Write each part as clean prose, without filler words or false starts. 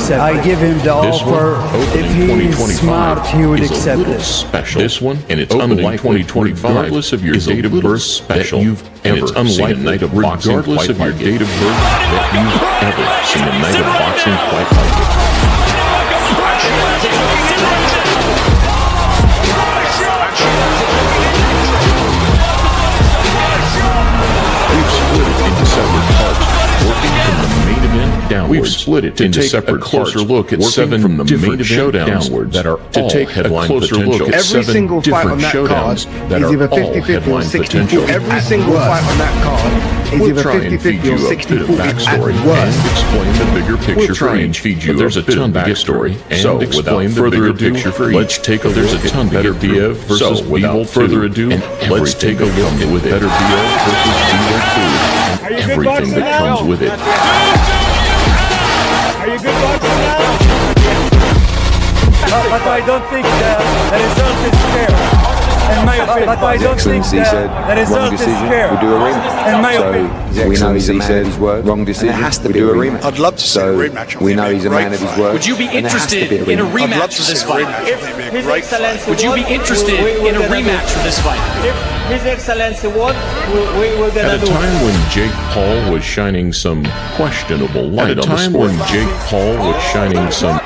accept. I give him the offer. If he is smart, he would accept it. Special. This one, and it's unlike 2025, regardless of your date of birth, special that you've ever and it's unlike seen a night of boxing, regardless of your date of birth, that you've ever seen a night of boxing quite like it. We've split it into separate parts, working from the main event downwards. We've split it into separate closer look at 7 from the main event downwards that are to take a closer look at every single fight on that card is either 50-50 or 60-40. Every single fight on that card is either 50-50 or 60-40 at worst. And explain the bigger picture for each. But there's a ton of backstory, and explain the bigger picture for each. Let's take a look at Beterbiev versus Bivol. Further ado, let's take a look at Beterbiev versus Bivol 2 and everything that comes with it. Are you good boxing now? But I don't think the result is fair. In my opinion. But I don't think the result is fair. We'll do a rematch. In my opinion. So we know he's a man of his word. Wrong decision. It has to be a rematch. I'd love to see a rematch. We know he's a man of his word. Would you be interested in a rematch for this fight? His Excellency would you be interested in a rematch for this fight? If His Excellency won, we're gonna do it. At a time when Jake Paul was shining some questionable light on the sport. At a time when Jake Paul was shining some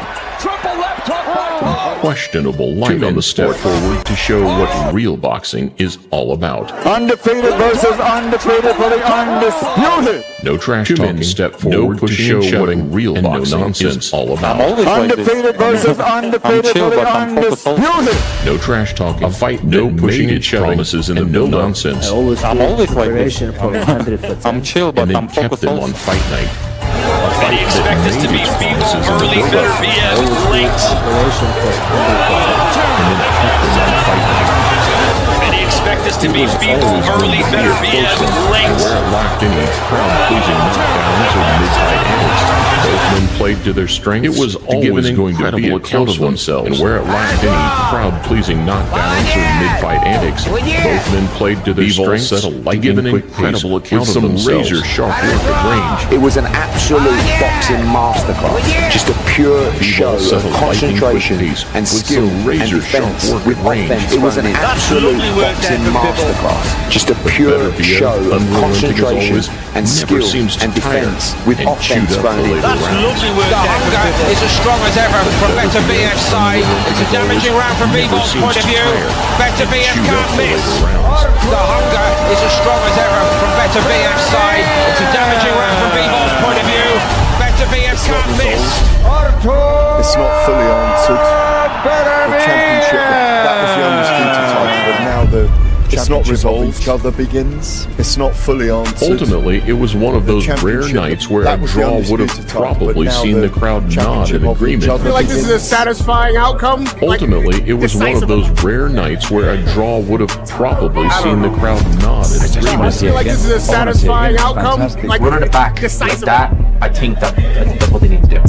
questionable light on the step forward to show what real boxing is all about. Undefeated versus undefeated for the undisputed. No trash talking, step forward to show what real boxing is all about. Undefeated versus undefeated for the undisputed. No trash talking, a fight, no pushing and promises, and no nonsense. I'm always like this. I'm chill, but I'm kept them on fight night. And they expect us to be Bivol early, Beterbiev late. And they expect us to be Bivol early, Beterbiev late. Where it lacked any crowd-pleasing knockdowns or mid-fight ends. Both men played to their strengths. It was always going to be a close one, and where it lacked any crowd-pleasing knockdowns or mid-fight antics, both men played to their strengths to give an incredible account of some razor-sharp work at range. It was an absolute boxing masterclass. Just a pure show of concentration and skill and defense with offense. It was an absolute boxing masterclass. Just a pure show of concentration and skill and defense with offense running. That's lovely work. The hunger is as strong as ever from Beterbiev's side. It's a damaging round from Bivol's point of view. Beterbiev can't miss. The hunger is as strong as ever from Beterbiev's side. It's a damaging round from Bivol's point of view. Beterbiev can't miss. It's not fully answered. The championship, that was the undisputed title, but now the it's not resolved. Each other begins. It's not fully answered. Ultimately, it was one of those rare nights where a draw would have probably seen the crowd nod in agreement. I feel like this is a satisfying outcome. Ultimately, it was one of those rare nights where a draw would have probably seen the crowd nod in agreement. I feel like this is a satisfying outcome. Like run it back like that. I think that's what they need to do.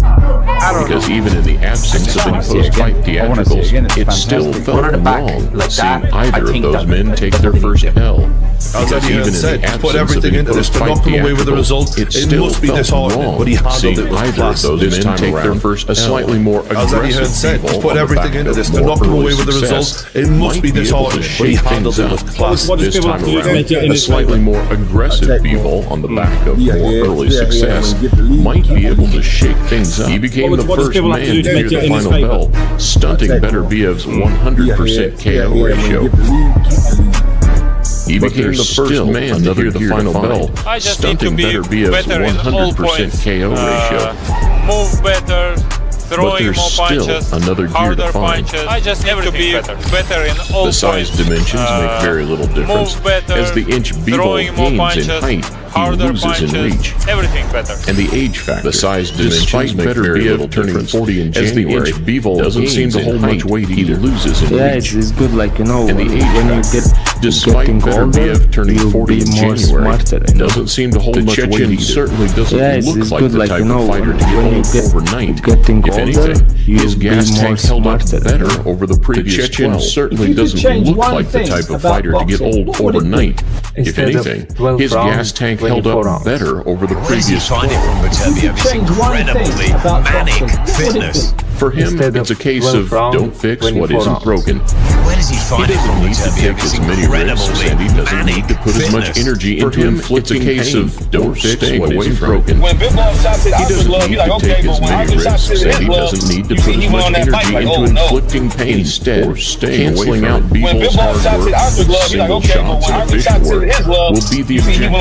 Because even in the absence of any post-fight theatricals, it still felt wrong seeing either of those men take their first L. Because even in the absence of any post-fight theatricals, it still felt wrong seeing either of those men take their first L. A slightly more aggressive Bivol put everything into this to knock him away with the result. It must be disheartening, but he handled it with class. This time around, a slightly more aggressive Bivol on the back of more early success might be able to shake things up. He became the first man to near the final bell, stunting Beterbiev's 100% KO ratio. He became the first man to hear the final bell, stunting Beterbiev's 100% KO ratio. Move better. But there's still another gear to find. I just need to be better in all The size dimensions make very little difference. As the inch Bivol gains in height, he loses in reach. Everything better. And the age factor. The size dimensions make very little turning 40 in January. As the inch Bivol doesn't seem to hold much weight, he loses in reach. Yeah, it's good, like, you know, and the age when you get despite Beterbiev turning 40 in January, doesn't seem to hold much weight. The Chechen certainly doesn't look like the type of fighter to get old overnight. If anything, his gas tank held up better over the previous 12. The Chechen certainly doesn't look like the type of fighter to get old overnight. If anything, his gas tank they've held up better over the previous 4. Beterbiev's incredibly manic fitness. For him, it's a case of don't fix what isn't broken. Where does he find it from? He doesn't need to take as many risks, and he doesn't need to put as much energy into inflicting pain. It's a case of don't fix what isn't broken. He doesn't need to take as many risks, and he doesn't need to put as much energy into inflicting pain. Instead, canceling out Bivol's hard work with single shots and efficient work will be the objective.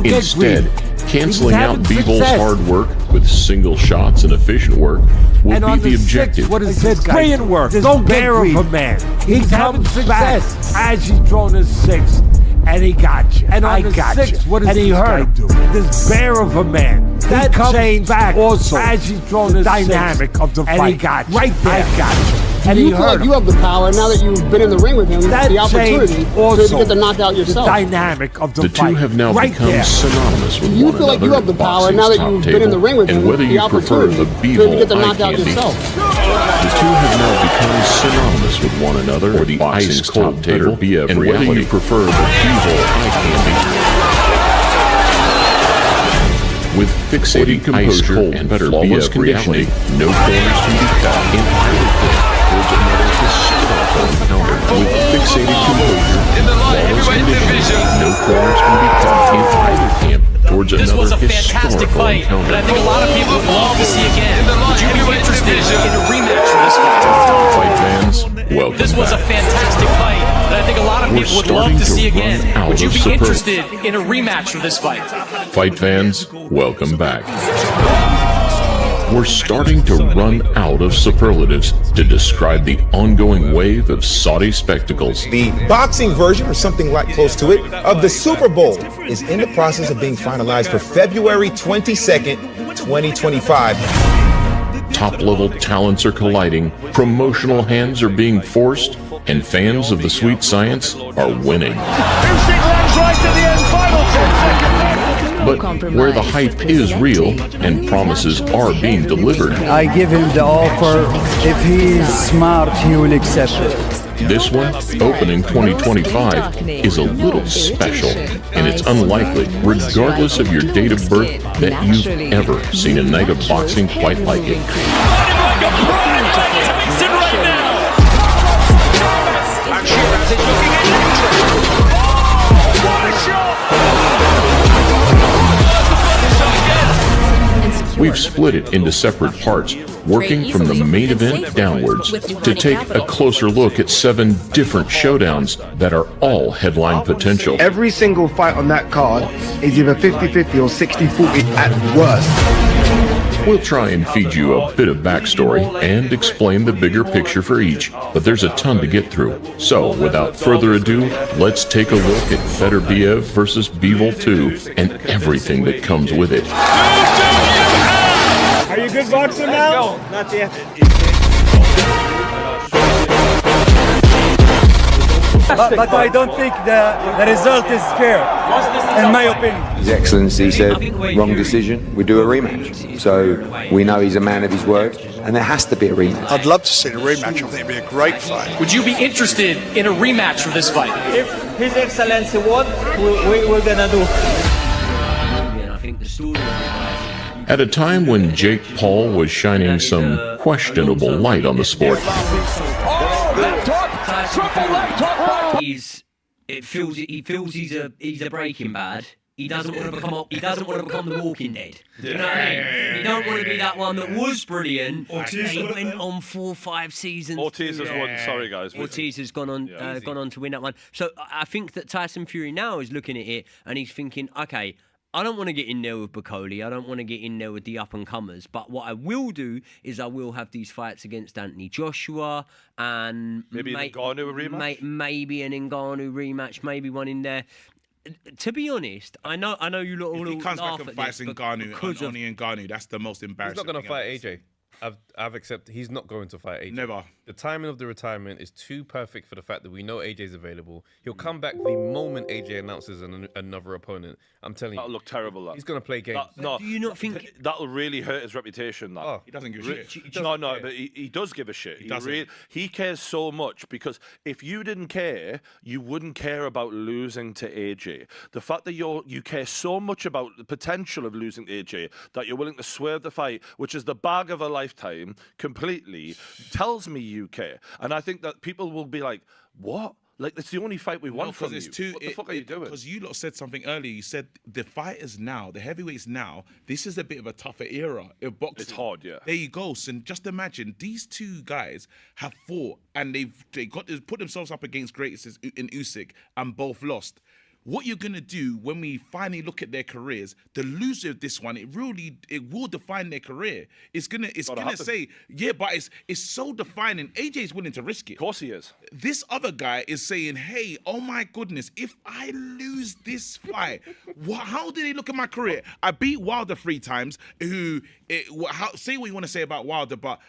Instead, canceling out Bivol's hard work with single shots and efficient work will be the objective. What is this guy? Brilliant work. Don't bear of a man. He's having success as he's drawn his 6th, and he got you. And I got you. What is and he hurt him. This bear of a man. That comes back also as he's drawn his dynamic of the fight. And he got you. Right there. I got you. And you feel like you have the power now that you've been in the ring with him. That the opportunity to get the knockout yourself. The dynamic of the fight. The two have now become synonymous with one another. You feel like you have the power now that you've been in the ring with him. And whether you prefer the Bivol get the knockout yourself. The two have now become synonymous with one another, or the ice cold Beterbiev, and whether you prefer the Bivol eye candy. With fixated composure and flawless conditioning, no corners can be caught in either camp towards another historical encounter. With fixated composure and flawless conditioning, no corners can be caught in either camp towards another historical encounter. But I think a lot of people would love to see again. Would you be interested in a rematch for this fight? Fight fans, welcome This was a fantastic fight that I think a lot of people would love to see again. Would you be interested in a rematch for this fight? Fight fans, welcome back. We're starting to run out of superlatives to describe the ongoing wave of Saudi spectacles. The boxing version, or something like close to it, of the Super Bowl is in the process of being finalized for February 22nd, 2025. Top-level talents are colliding, promotional hands are being forced, and fans of the sweet science are winning. But where the hype is real and promises are being delivered, I give him the offer. If he's smart, he will accept it. This one, opening 2025, is a little special, and it's unlikely, regardless of your date of birth, that you've ever seen a night of boxing quite like it. We've split it into separate parts, working from the main event downwards, to take a closer look at 7 different showdowns that are all headline potential. Every single fight on that card is either 50-50 or 60-40 at worst. We'll try and feed you a bit of backstory and explain the bigger picture for each, but there's a ton to get through. So, without further ado, let's take a look at Beterbiev versus Bivol 2 and everything that comes with it. Are you a good boxer now? Not yet. But I don't think the result is fair, in my opinion. His Excellency said, wrong decision, we do a rematch. So we know he's a man of his word, and there has to be a rematch. I'd love to see the rematch. I think it'd be a great fight. Would you be interested in a rematch for this fight? If His Excellency won, we're gonna do. I think the story. At a time when Jake Paul was shining some questionable light on the sport, He feels he's a Breaking Bad. He doesn't want to become the Walking Dead. You know what I mean? You don't want to be that one that was brilliant. He went on 4 or 5 seasons. Ortiz has won. Sorry, guys. Ortiz has gone on to win that one. So I think that Tyson Fury now is looking at it and he's thinking, okay, I don't want to get in there with Bacoli. I don't want to get in there with the up-and-comers. But what I will do is I will have these fights against Anthony Joshua and maybe an Ngannou rematch. Maybe an Ngannou rematch. Maybe one in there. To be honest, I know you lot all if he comes laugh back and at fights this Ngannou, only Ngannou, that's the most embarrassing. He's not going to fight AJ. I've accepted he's not going to fight AJ. Never. The timing of the retirement is too perfect for the fact that we know AJ's available. He'll come back the moment AJ announces another opponent. I'm telling you. That'll look terrible. That. He's going to play games. No, do you not think that'll really hurt his reputation? That. He doesn't give a shit. No, but he does give a shit. He cares so much, because if you didn't care, you wouldn't care about losing to AJ. The fact that you care so much about the potential of losing to AJ that you're willing to swerve the fight, which is the bag of a lifetime, completely, tells me you care. And I think that people will be like, what? Like, it's the only fight we want from you. What the fuck are you doing? Because you lot said something earlier. You said the fighters now, the heavyweights now, this is a bit of a tougher era of boxing. It's hard, yeah. There you go. So just imagine, these two guys have fought and they put themselves up against greats in Usyk and both lost. What you're gonna do when we finally look at their careers, the loser of this one, it will define their career. It's gonna say, yeah, but it's so defining. AJ's willing to risk it. Of course he is. This other guy is saying, hey, oh my goodness, if I lose this fight, how did he look at my career? I beat Wilder 3 times. Say what you want to say about Wilder, but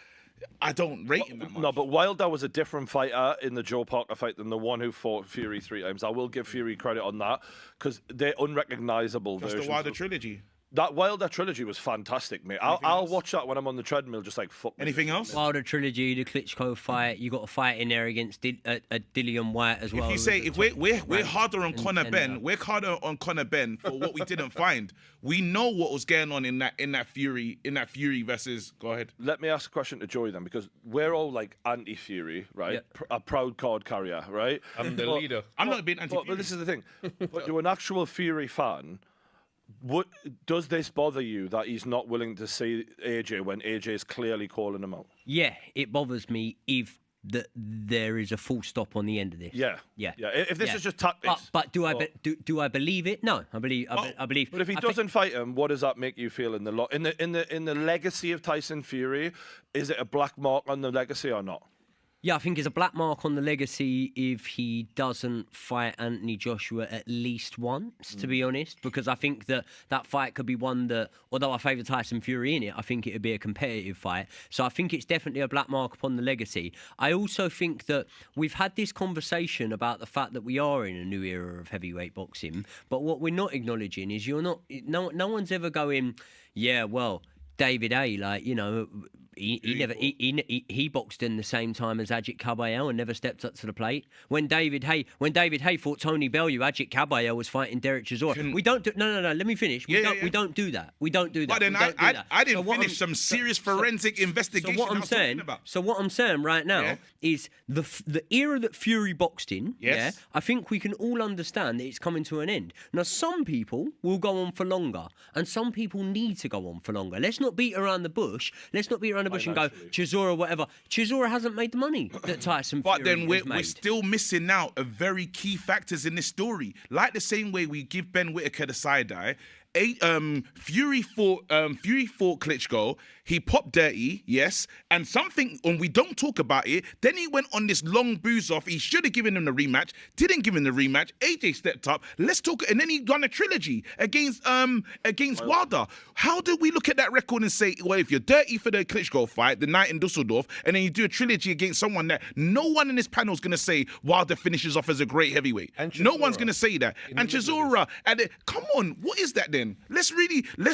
I don't rate him that much. No, but Wilder was a different fighter in the Joe Parker fight than the one who fought Fury 3 times. I will give Fury credit on that, because they're unrecognisable versions. That's the Wilder trilogy. That Wilder trilogy was fantastic, mate. I'll watch that when I'm on the treadmill, just like, fuck. Anything else? Wilder trilogy, the Klitschko fight. You got a fight in there against Dillian White as well. If you say we're harder on Conor Benn, we're harder on Conor Benn for what we didn't find. We know what was going on in that Fury versus. Go ahead. Let me ask a question to Joey then, because we're all like anti-Fury, right? Yeah. A proud card carrier, right? I'm the leader. I'm not being anti-Fury. But this is the thing. But you're an actual Fury fan. Does this bother you that he's not willing to see AJ when AJ is clearly calling him out? Yeah, it bothers me if there is a full stop on the end of this. Yeah. If this is just tactics. But do I believe it? No, I believe. But if he doesn't fight him, what does that make you feel in the legacy of Tyson Fury? Is it a black mark on the legacy or not? Yeah, I think it's a black mark on the legacy if he doesn't fight Anthony Joshua at least once, to be honest, because I think that fight could be one that, although I favour Tyson Fury in it, I think it would be a competitive fight. So I think it's definitely a black mark upon the legacy. I also think that we've had this conversation about the fact that we are in a new era of heavyweight boxing, but what we're not acknowledging is no one's ever going, yeah, well, David A, like, you know, he boxed in the same time as Ajit Caballero and never stepped up to the plate. When David Hay fought Tony Bellew, Ajit Caballero was fighting Derek Chisora. We don't do no. Let me finish. We don't do that. We don't do that. But then I didn't finish some serious forensic investigation. So what I'm saying right now is the era that Fury boxed in. Yes. I think we can all understand that it's coming to an end. Now, some people will go on for longer, and some people need to go on for longer. Let's not beat around the bush. And go, Chisora, whatever. Chisora hasn't made the money that Tyson Fury But then we're made. still missing out of very key factors in this story. Like the same way we give Ben Whittaker the side eye. Fury fought Klitschko. He popped dirty, yes, and something, and we don't talk about it. Then he went on this long booze off. He should have given him the rematch. Didn't give him the rematch. AJ stepped up. Let's talk, and then he done a trilogy against Wilder. How do we look at that record and say, well, if you're dirty for the Klitschko fight, the night in Dusseldorf, and then you do a trilogy against someone that no one in this panel is going to say Wilder finishes off as a great heavyweight. No one's going to say that. And Chisora, come on, what is that then? Let's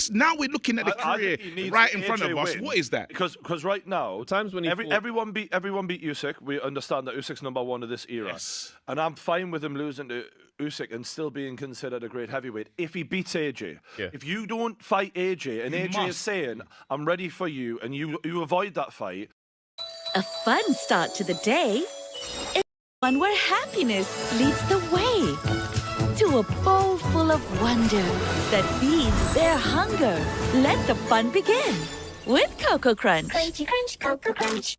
now we're looking at the career right in front of us. What is that? Because right now, times when everyone beat Usyk. We understand that Usyk's #1 of this era, and I'm fine with him losing to Usyk and still being considered a great heavyweight if he beats AJ. Yeah. If you don't fight AJ and AJ is saying I'm ready for you, and you avoid that fight, a fun start to the day. It's one where happiness leads the way to a bowl full of wonder that feeds their hunger. Let the fun begin with Cocoa Crunch. Crunchy Crunch, Cocoa Crunch.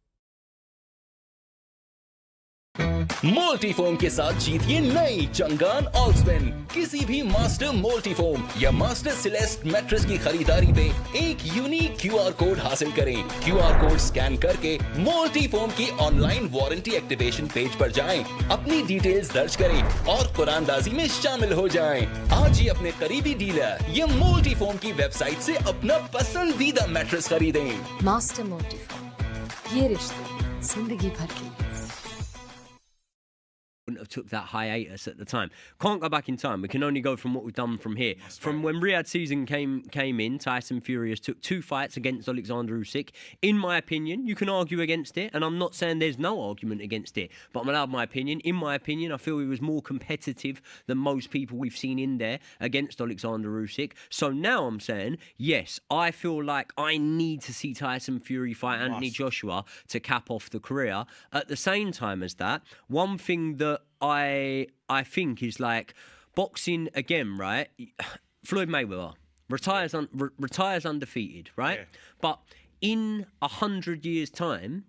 मोल्टीफोम के साथ जीतिए नई Changan ऑलस्पिन। किसी भी master मोल्टीफोम या master सिलेस्ट mattress की खरीदारी पे एक यूनिक क्यूआर कोड हासिल करें। क्यूआर कोड स्कैन करके मोल्टीफोम की ऑनलाइन वारंटी एक्टिवेशन पेज पर जाएं, अपनी डिटेल्स दर्ज करें और कुरानदाजी में शामिल हो जाएं। आज ही अपने करीबी डीलर या मोल्टीफोम की वेबसाइट से अपना पसंदीदा मैट्रेस खरीदें। मास्टर मोल्टीफोम, ये रिश्ते जिंदगी भर के लिए। Wouldn't have took that hiatus at the time. Can't go back in time. We can only go from what we've done from here. From when Riyadh season came in, Tyson Fury took 2 fights against Alexander Usyk. In my opinion, you can argue against it, and I'm not saying there's no argument against it, but I'm allowed my opinion. In my opinion, I feel he was more competitive than most people we've seen in there against Alexander Usyk. So now I'm saying, yes, I feel like I need to see Tyson Fury fight Anthony Joshua to cap off the career. At the same time as that, one thing that I think is like boxing again, right? Floyd Mayweather retires undefeated, right? Yeah. But in 100 years' time,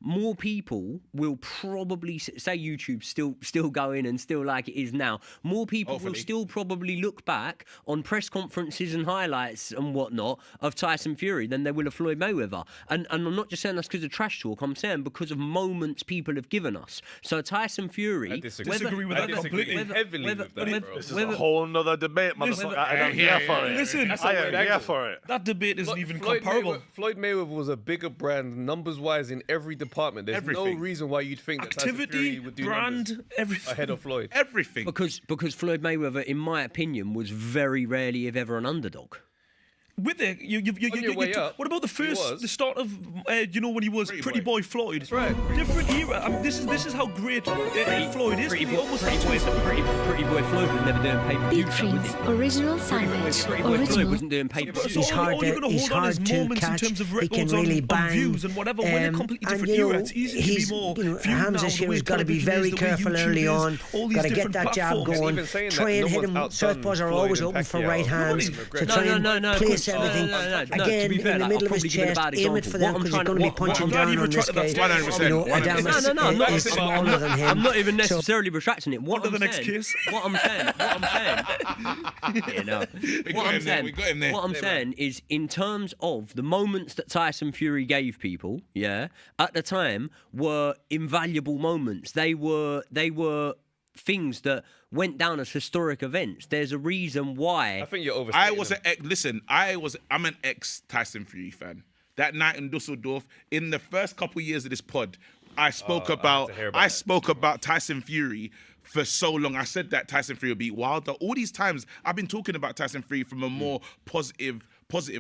more people will probably say YouTube's still going and still like it is now. More people will still probably look back on press conferences and highlights and whatnot of Tyson Fury than they will of Floyd Mayweather. And I'm not just saying that's because of trash talk. I'm saying because of moments people have given us. So Tyson Fury, I disagree with that completely. Heavily with that, bro. This is a whole nother debate, motherfucker. I'm here for it. Listen, I am here for it. That debate isn't even comparable. Floyd Mayweather was a bigger brand, numbers-wise, in every department. There's no reason why you'd think that Tyson Fury would do brand, everything ahead of Floyd. Everything. Because Floyd Mayweather, in my opinion, was very rarely, if ever, an underdog. With it, what about the start of, when he was Pretty Boy Floyd? That's right. Different era. I mean, this is how great Floyd is. Pretty Boy Floyd was never doing pay-per-view. Big Prince, original sandwich, Floyd wasn't doing pay-per-view. He's hard to catch. He can really bang. Views and whatever. When a completely different era, it's easy to be more. Hamza's here has got to be very careful early on. Got to get that jab going. Try and hit him. Southpaws are always open for right hands. So try and place everything. Again, in the middle of his chest, aim it for them because he's going to be punching down on this guy. Adamas is smaller than him. I'm not even necessarily retracting it. What I'm saying is, in terms of the moments that Tyson Fury gave people, at the time were invaluable moments. They were things that went down as historic events. There's a reason why. I think you're overstating. I'm an ex Tyson Fury fan. That night in Dusseldorf, in the first couple of years of this pod, I spoke about Tyson Fury for so long. I said that Tyson Fury would beat Wilder. All these times I've been talking about Tyson Fury from a more positive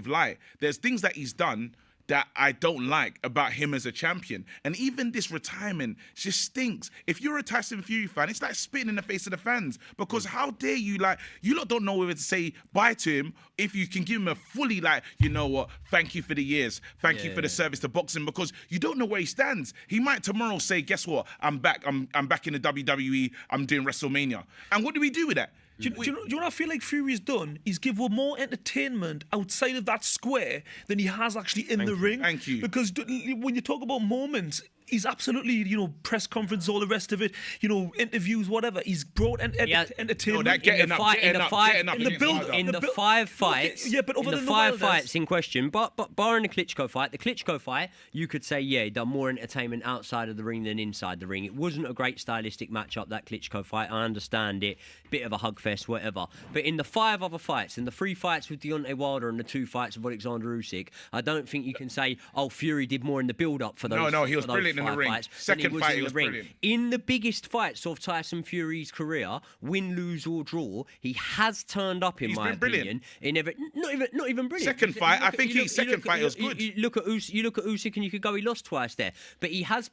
light. There's things that he's done that I don't like about him as a champion. And even this retirement just stinks. If you're a Tyson Fury fan, it's like spitting in the face of the fans. Because how dare you, you lot don't know whether to say bye to him if you can give him a fully, you know what, thank you for the years, thank you for the service to boxing, because you don't know where he stands. He might tomorrow say, guess what, I'm back in the WWE, I'm doing WrestleMania. And what do we do with that? Do you know what I feel like Fury's done? He's given more entertainment outside of that square than he has actually in the ring. Thank you. Because when you talk about moments, he's absolutely, press conference, all the rest of it, interviews, whatever. He's brought entertainment. In the 5 fights. Yeah, but over in the 5 fights in question, but barring the Klitschko fight, you could say, he done more entertainment outside of the ring than inside the ring. It wasn't a great stylistic matchup, that Klitschko fight. I understand it. Bit of a hugfest, whatever. But in the 5 other fights, in the 3 fights with Deontay Wilder and the 2 fights with Alexander Usyk, I don't think you can say, Fury did more in the build-up for those. No, he was brilliant in the ring. Second fight, he was brilliant. In the biggest fights of Tyson Fury's career, win, lose or draw, he has turned up in my opinion. Not even brilliant. Second fight, I think his second fight was good. You look at Usyk and you could go, he lost twice there, but he has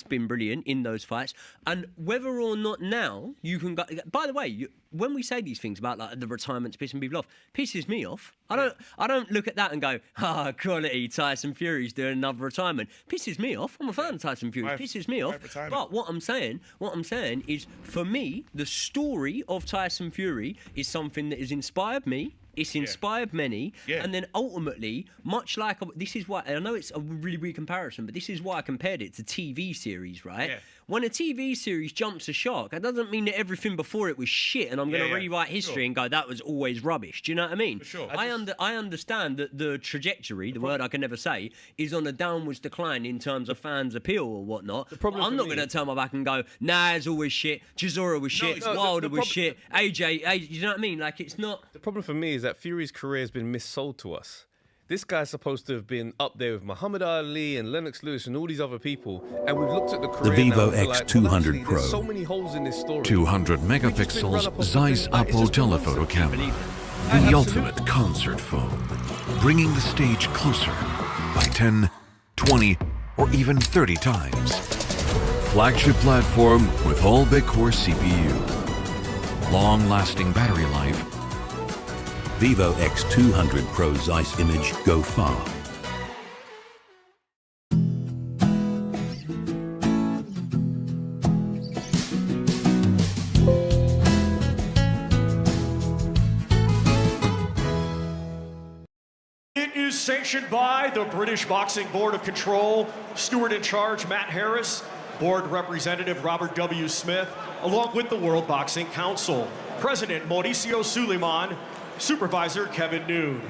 been brilliant in those fights. And whether or not now you can go. By the way, when we say these things about the retirement's pissing people off, pisses me off. I don't look at that and go, quality, Tyson Fury's doing another retirement. Pisses me off. I'm a fan of Tyson Fury. Pisses me off. But what I'm saying is, for me, the story of Tyson Fury is something that has inspired me It's inspired many, and then ultimately, much like this is why, and I know it's a really weird comparison, but this is why I compared it to TV series, right? Yeah. When a TV series jumps a shark, that doesn't mean that everything before it was shit, and I'm going to rewrite history and go, that was always rubbish. Do you know what I mean? For sure. I understand that the trajectory, the word I can never say, is on a downwards decline in terms of fans' appeal or whatnot. I'm not going to turn my back and go, nah, it's always shit. Chisora was shit. Wilder was shit. AJ, you know what I mean? Like, it's not. The problem for me is that Fury's career has been missold to us. This guy's supposed to have been up there with Muhammad Ali and Lennox Lewis and all these other people, and we've looked at the career. The Vivo now, X200 Pro. There's so many holes in this story. 200 megapixels Zeiss Apple telephoto camera. The ultimate concert phone, bringing the stage closer by 10, 20, or even 30 times. Flagship platform with all-big core CPU. Long-lasting battery life. Vivo X200 Pro Zeiss image go far. It is sanctioned by the British Boxing Board of Control, steward in charge Matt Harris, board representative Robert W. Smith, along with the World Boxing Council, President Mauricio Suleiman, Supervisor Kevin Noon.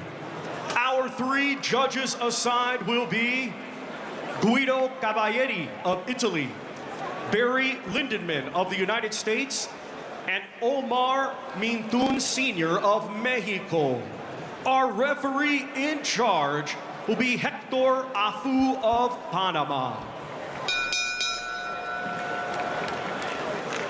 Our 3 judges assigned will be Guido Cavalieri of Italy, Barry Lindenman of the United States, and Omar Mintun Sr. of Mexico. Our referee in charge will be Hector Afu of Panama.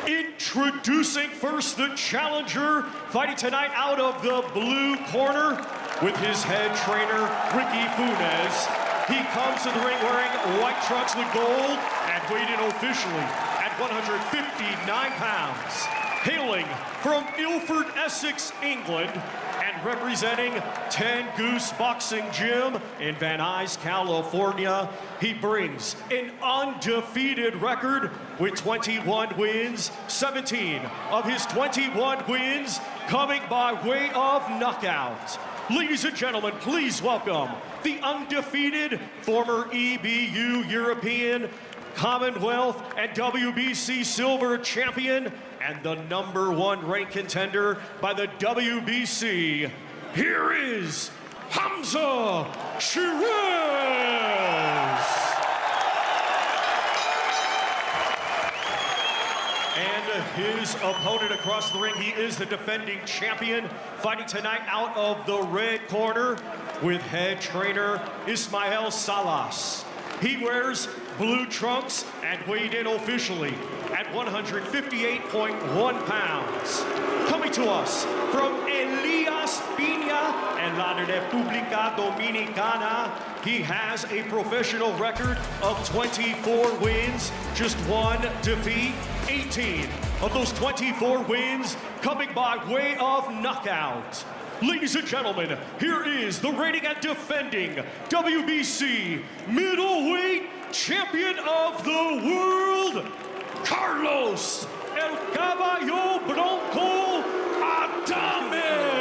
Introducing first the challenger, fighting tonight out of the blue corner with his head trainer, Ricky Funes. He comes to the ring wearing white trunks with gold and weighed in officially at 159 pounds. Hailing from Ilford, Essex, England, and representing 10 Goose Boxing Gym in Van Nuys, California, he brings an undefeated record with 21 wins, 17 of his 21 wins coming by way of knockout. Ladies and gentlemen, please welcome the undefeated former EBU European, Commonwealth, and WBC silver champion, and the #1 ranked contender by the WBC. Here is Hamza Shiraz. And his opponent across the ring, he is the defending champion, fighting tonight out of the red corner with head trainer Ismael Salas. He wears blue trunks and weighed in officially at 158.1 pounds. Coming to us from Elias Piña and La República Dominicana, he has a professional record of 24 wins, just 1 defeat, 18 of those 24 wins coming by way of knockout. Ladies and gentlemen, here is the reigning and defending WBC middleweight champion of the world, Carlos El Caballo Bronco Adames.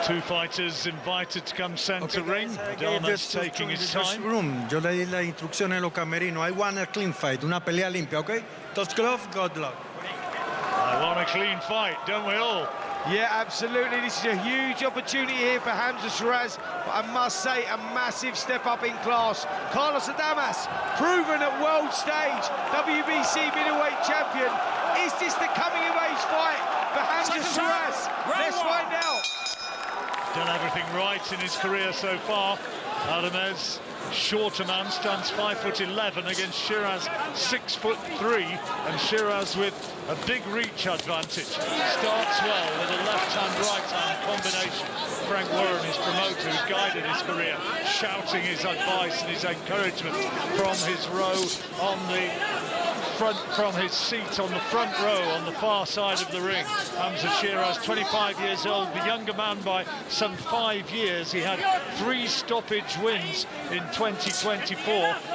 2 fighters invited to come center ring. Adames taking his time. Room. Yo le di la instrucción en los camerinos. I want a clean fight, una pelea limpia, okay? Touch glove, good luck. I want a clean fight, don't we all? Yeah, absolutely. This is a huge opportunity here for Hamza Shiraz, but I must say, a massive step up in class. Carlos Adames, proven at world stage, WBC middleweight champion. Is this the coming of age fight for Hamza Shiraz? Let's find out. Done everything right in his career so far. Adames, shorter man, stands 5'11" against Shiraz 6'3", and Shiraz with a big reach advantage. Starts well with a left-hand, right-hand combination. Frank Warren, his promoter, who's guided his career, shouting his advice and his encouragement from his row on the from his seat on the front row on the far side of the ring. Hamza Shiraz, 25 years old, the younger man by some 5 years. He had 3 stoppage wins in 2024,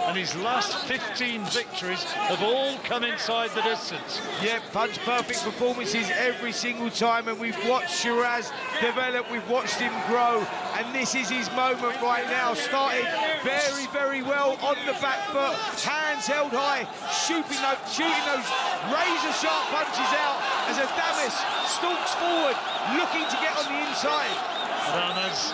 and his last 15 victories have all come inside the distance. Yeah, punch-perfect performances every single time, and we've watched Shiraz develop, we've watched him grow, and this is his moment right now. Started very, very well on the back foot, hands held high, shooting those razor-sharp punches out as Adames stalks forward, looking to get on the inside. Adames,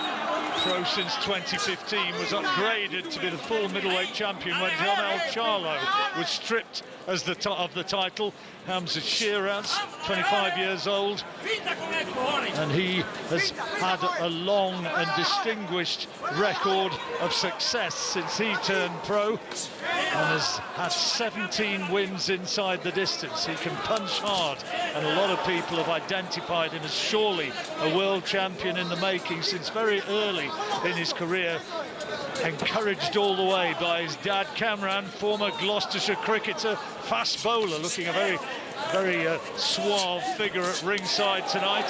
pro since 2015, was upgraded to be the full middleweight champion when Jamel Charlo was stripped as of the title. Hamza Shiraz, 25 years old, and he has had a long and distinguished record of success since he turned pro, and has had 17 wins inside the distance. He can punch hard, and a lot of people have identified him as surely a world champion in the making since very early in his career, encouraged all the way by his dad Kamran, former Gloucestershire cricketer, fast bowler, looking a very suave figure at ringside tonight.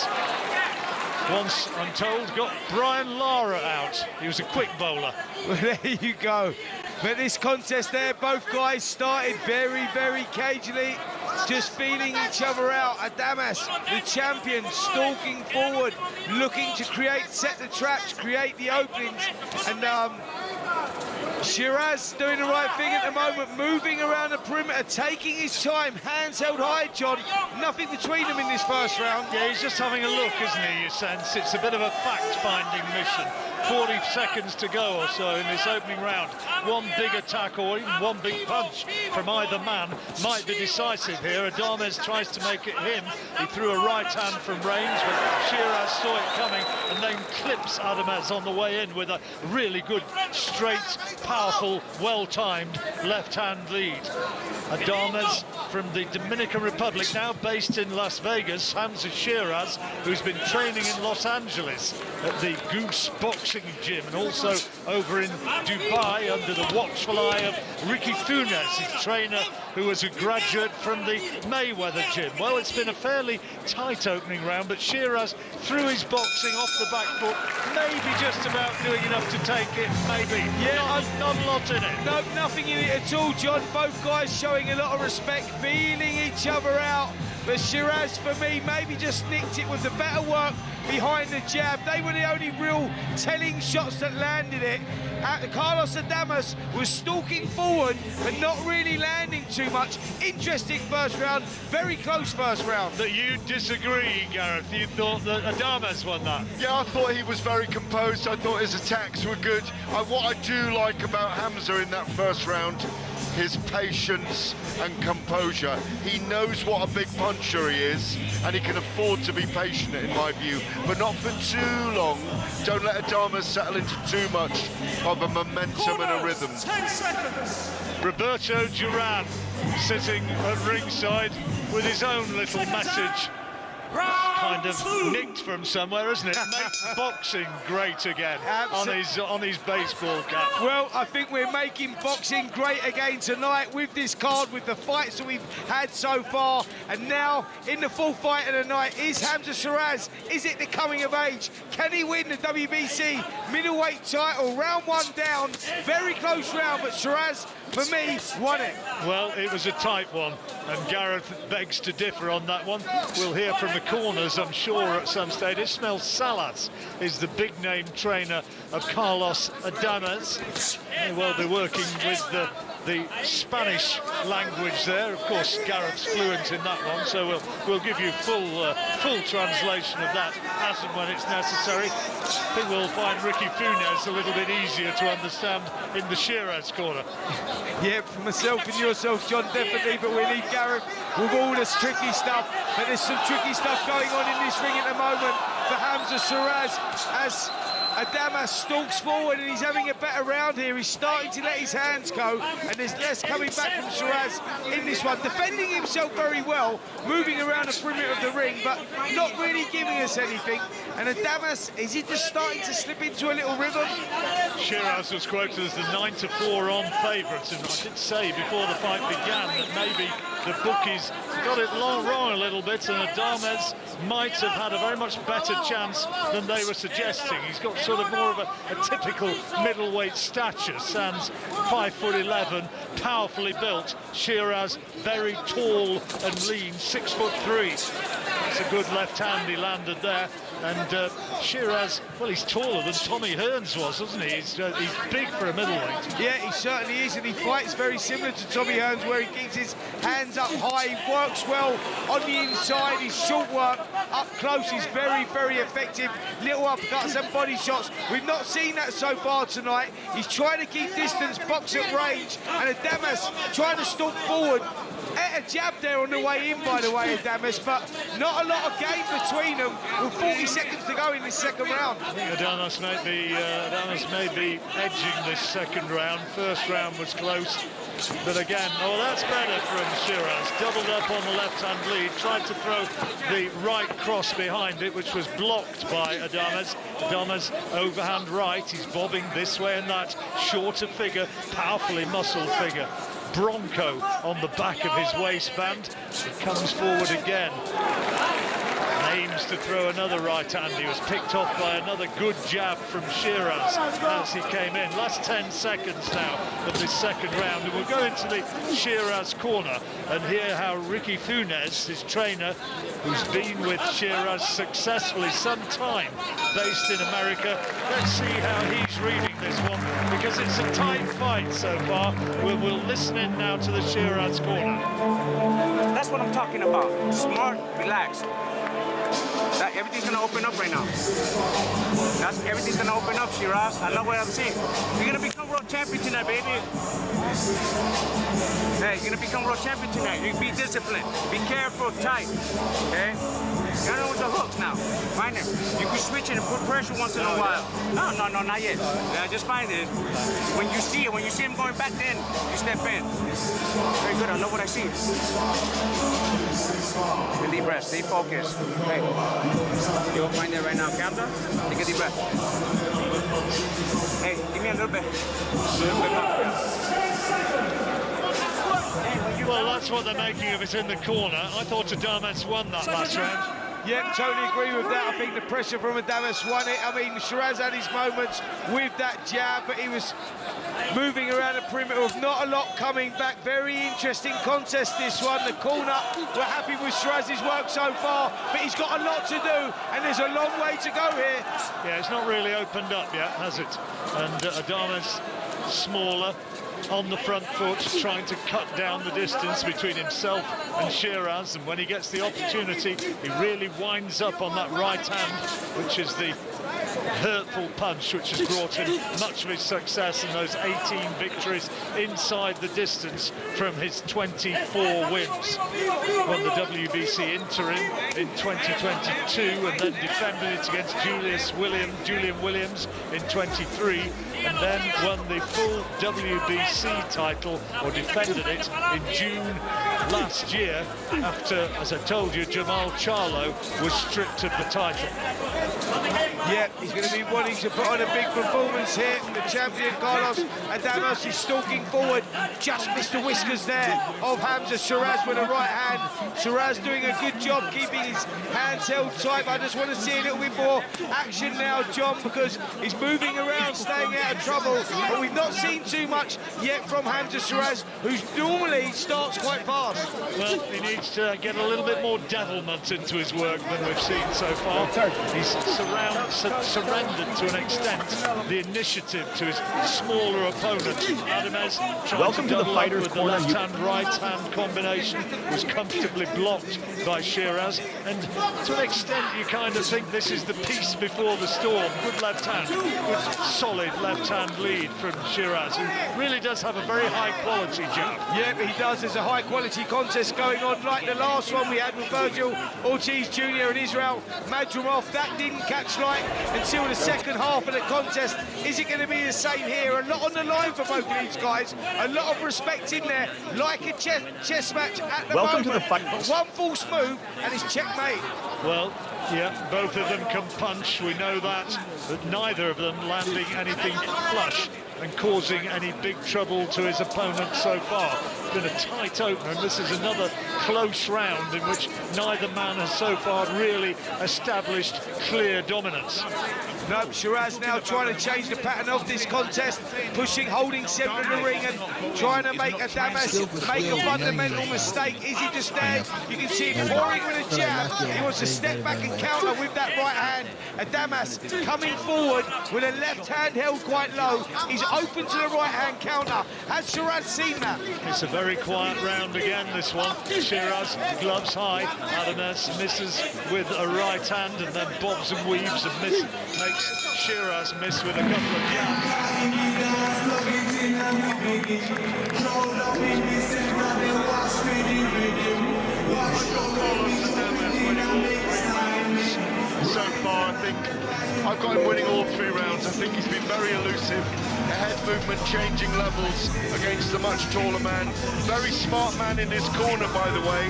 Once, I'm told, got Brian Lara out. He was a quick bowler. Well, there you go. But this contest there, both guys started very, very cagily, just feeling each other out. Adames, the champion, stalking forward, looking to set the traps, create the openings, and Shiraz doing the right thing at the moment, moving around the perimeter, taking his time, hands held high, John. Nothing between them in this first round. Yeah, he's just having a look, isn't he, you sense? It's a bit of a fact-finding mission. 40 seconds to go or so in this opening round. One big attack or even one big punch from either man might be decisive here. Adames tries to make it him. He threw a right hand from range, but Shiraz saw it coming and then clips Adames on the way in with a really good, straight, powerful, well-timed left-hand lead. Adames from the Dominican Republic, now based in Las Vegas. Hamza Shiraz, who's been training in Los Angeles at the Goose Boxing Gym, and also over in Dubai under the watchful eye of Ricky Funes, his trainer, who was a graduate from the Mayweather Gym. Well, it's been a fairly tight opening round, but Shiraz threw his boxing off the back foot, maybe just about doing enough to take it, maybe. Yeah, not a lot in it. No, nothing in it at all, John. Both guys showing a lot of respect, feeling each other out. But Shiraz, for me, maybe just nicked it with the better work behind the jab. They were the only real telling shots that landed it. Carlos Adames was stalking forward, but not really landing too much. Interesting first round, very close first round. That you disagree, Gareth? You thought that Adames won that? Yeah, I thought he was very composed. I thought his attacks were good. What I do like about Hamza in that first round, his patience and composure. He knows what a big puncher he is, and he can afford to be patient, in my view, but not for too long. Don't let Adames settle into too much of a momentum and a rhythm. 10 seconds. Roberto Duran sitting at ringside with his own little message. Kind of nicked from somewhere, isn't it? Makes boxing great again on his baseball cap. Well, I think we're making boxing great again tonight with this card, with the fights that we've had so far. And now, in the full fight of the night, is Hamza Shiraz. Is it the coming of age? Can he win the WBC middleweight title? Round one down, very close round, but Shiraz, for me, won it. Well, it was a tight one, and Gareth begs to differ on that one. We'll hear from the corners, I'm sure, at some stage. Ismael Salas is the big-name trainer of Carlos Adames. May well be working with the Spanish language there. Of course, Gareth's fluent in that one, so we'll give you full translation of that as and when it's necessary. I think we'll find Ricky Funes a little bit easier to understand in the Shiraz corner. Yeah, for myself and yourself, John, definitely, but we need Gareth with all this tricky stuff. But there's some tricky stuff going on in this ring at the moment for Hamza Shiraz, as Adamas stalks forward and he's having a better round here. He's starting to let his hands go, and there's less coming back from Shiraz in this one. Defending himself very well, moving around the perimeter of the ring, but not really giving us anything. And Adamas, is he just starting to slip into a little rhythm? Shiraz was quoted as the 9-4 on favourite, and I did say before the fight began that maybe the bookies got it wrong a little bit, and Adames might have had a very much better chance than they were suggesting. He's got sort of more of a typical middleweight stature. Sands 5'11", powerfully built. Shiraz very tall and lean, 6'3". That's a good left hand he landed there. And Shiraz, well, he's taller than Tommy Hearns was, isn't he? He's big for a middleweight. Yeah, he certainly is, and he fights very similar to Tommy Hearns, where he keeps his hands up high, he works well on the inside, his short work up close is very, very effective. Little uppercuts and body shots. We've not seen that so far tonight. He's trying to keep distance, box at range, and Adamas trying to stalk forward. A jab there on the way in, by the way, Adamas, but not a lot of game between them with 40 seconds to go in this second round. I think Adamas may be edging this second round. First round was close, but again, oh, that's better from Shiraz. Doubled up on the left-hand lead, tried to throw the right cross behind it, which was blocked by Adamas. Adamas overhand right, he's bobbing this way and that. Shorter figure, powerfully muscled figure. Bronco on the back of his waistband. He comes forward again. Aims to throw another right hand. He was picked off by another good jab from Shiraz as he came in. Last 10 seconds now of this second round, and we'll go into the Shiraz corner and hear how Ricky Funes, his trainer, who's been with Shiraz successfully some time, based in America. Let's see how he's reading this one, because it's a tight fight so far. We'll listen in now to the Shiraz corner. That's what I'm talking about. Smart, relaxed. Everything's gonna open up right now. Everything's gonna open up, Shiraz. I love what I'm seeing. You're gonna become world champion tonight, baby. Hey, you're gonna become world champion tonight. You be disciplined. Be careful, tight. Okay? You know with the hooks now. Find them. You can switch it and put pressure once in a while. No, not yet. Yeah, just find it. When you see him going back, then you step in. Very good. I love what I see. Take a deep breath. Stay focused. Okay. You'll find it right now. Camera. Take a deep breath. Hey, give me a little bit. Well, that's what they're making of it in the corner. I thought Adamas won that last round. Yeah, totally agree with that. I think the pressure from Adamas won it. I mean, Shiraz had his moments with that jab, but he was moving around the perimeter with not a lot coming back. Very interesting contest, this one. The corner, we're happy with Shiraz's work so far, but he's got a lot to do, and there's a long way to go here. Yeah, it's not really opened up yet, has it? And Adamas, smaller, on the front foot, trying to cut down the distance between himself and Shiraz, and when he gets the opportunity, he really winds up on that right hand, which is the hurtful punch which has brought him much of his success in those 18 victories inside the distance from his 24 wins. Won the WBC interim in 2022 and then defended it against Julian Williams in 23, and then won the full WBC title, or defended it, in June last year after, as I told you, Jamal Charlo was stripped of the title. Yeah, he's going to be wanting to put on a big performance here. The champion, Carlos Adames, is stalking forward. Just missed the whiskers there of Hamza Shiraz with a right hand. Shiraz doing a good job keeping his hands held tight. I just want to see a little bit more action now, John, because he's moving around, staying out of trouble. But we've not seen too much yet from Hamza Shiraz, who normally starts quite fast. Well, he needs to get a little bit more devilment into his work than we've seen so far. He's surrendered to an extent the initiative to his smaller opponent. Adames trying to the fighter's with corner. The left-hand, right-hand combination was comfortably blocked by Shiraz, and to an extent you kind of think this is the peace before the storm. Good left hand, good solid left-hand lead from Shiraz, who really does have a very high-quality jab. Yeah, he does. There's a high-quality contests going on, like the last one we had with Virgil Ortiz Jr. and Israel Madrimov. That didn't catch light until the second half of the contest. Is it going to be the same here? A lot on the line for both of these guys. A lot of respect in there, like a chess match at the moment. To the fight. But one false move and it's checkmate. Well, yeah, both of them can punch, we know that, but neither of them landing anything flush and causing any big trouble to his opponent so far. It's been a tight opener, and this is another close round in which neither man has so far really established clear dominance. No, Shiraz now trying to change the pattern of this contest, pushing, holding centre of the ring and trying to make Adamas make a fundamental mistake. Is he to stand? You can see him pouring with a jab. He wants to step back and counter with that right hand. Adamas coming forward with a left hand held quite low. He's open to the right hand counter. Has Shiraz seen that? It's a very quiet round again, this one. Shiraz, gloves high. Adamas misses with a right hand and then bobs and weaves and makes Shiraz miss with a couple of So far, I think I've got him winning all 3 rounds. I think he's been very elusive. The head movement changing levels against the much taller man. Very smart man in his corner, by the way.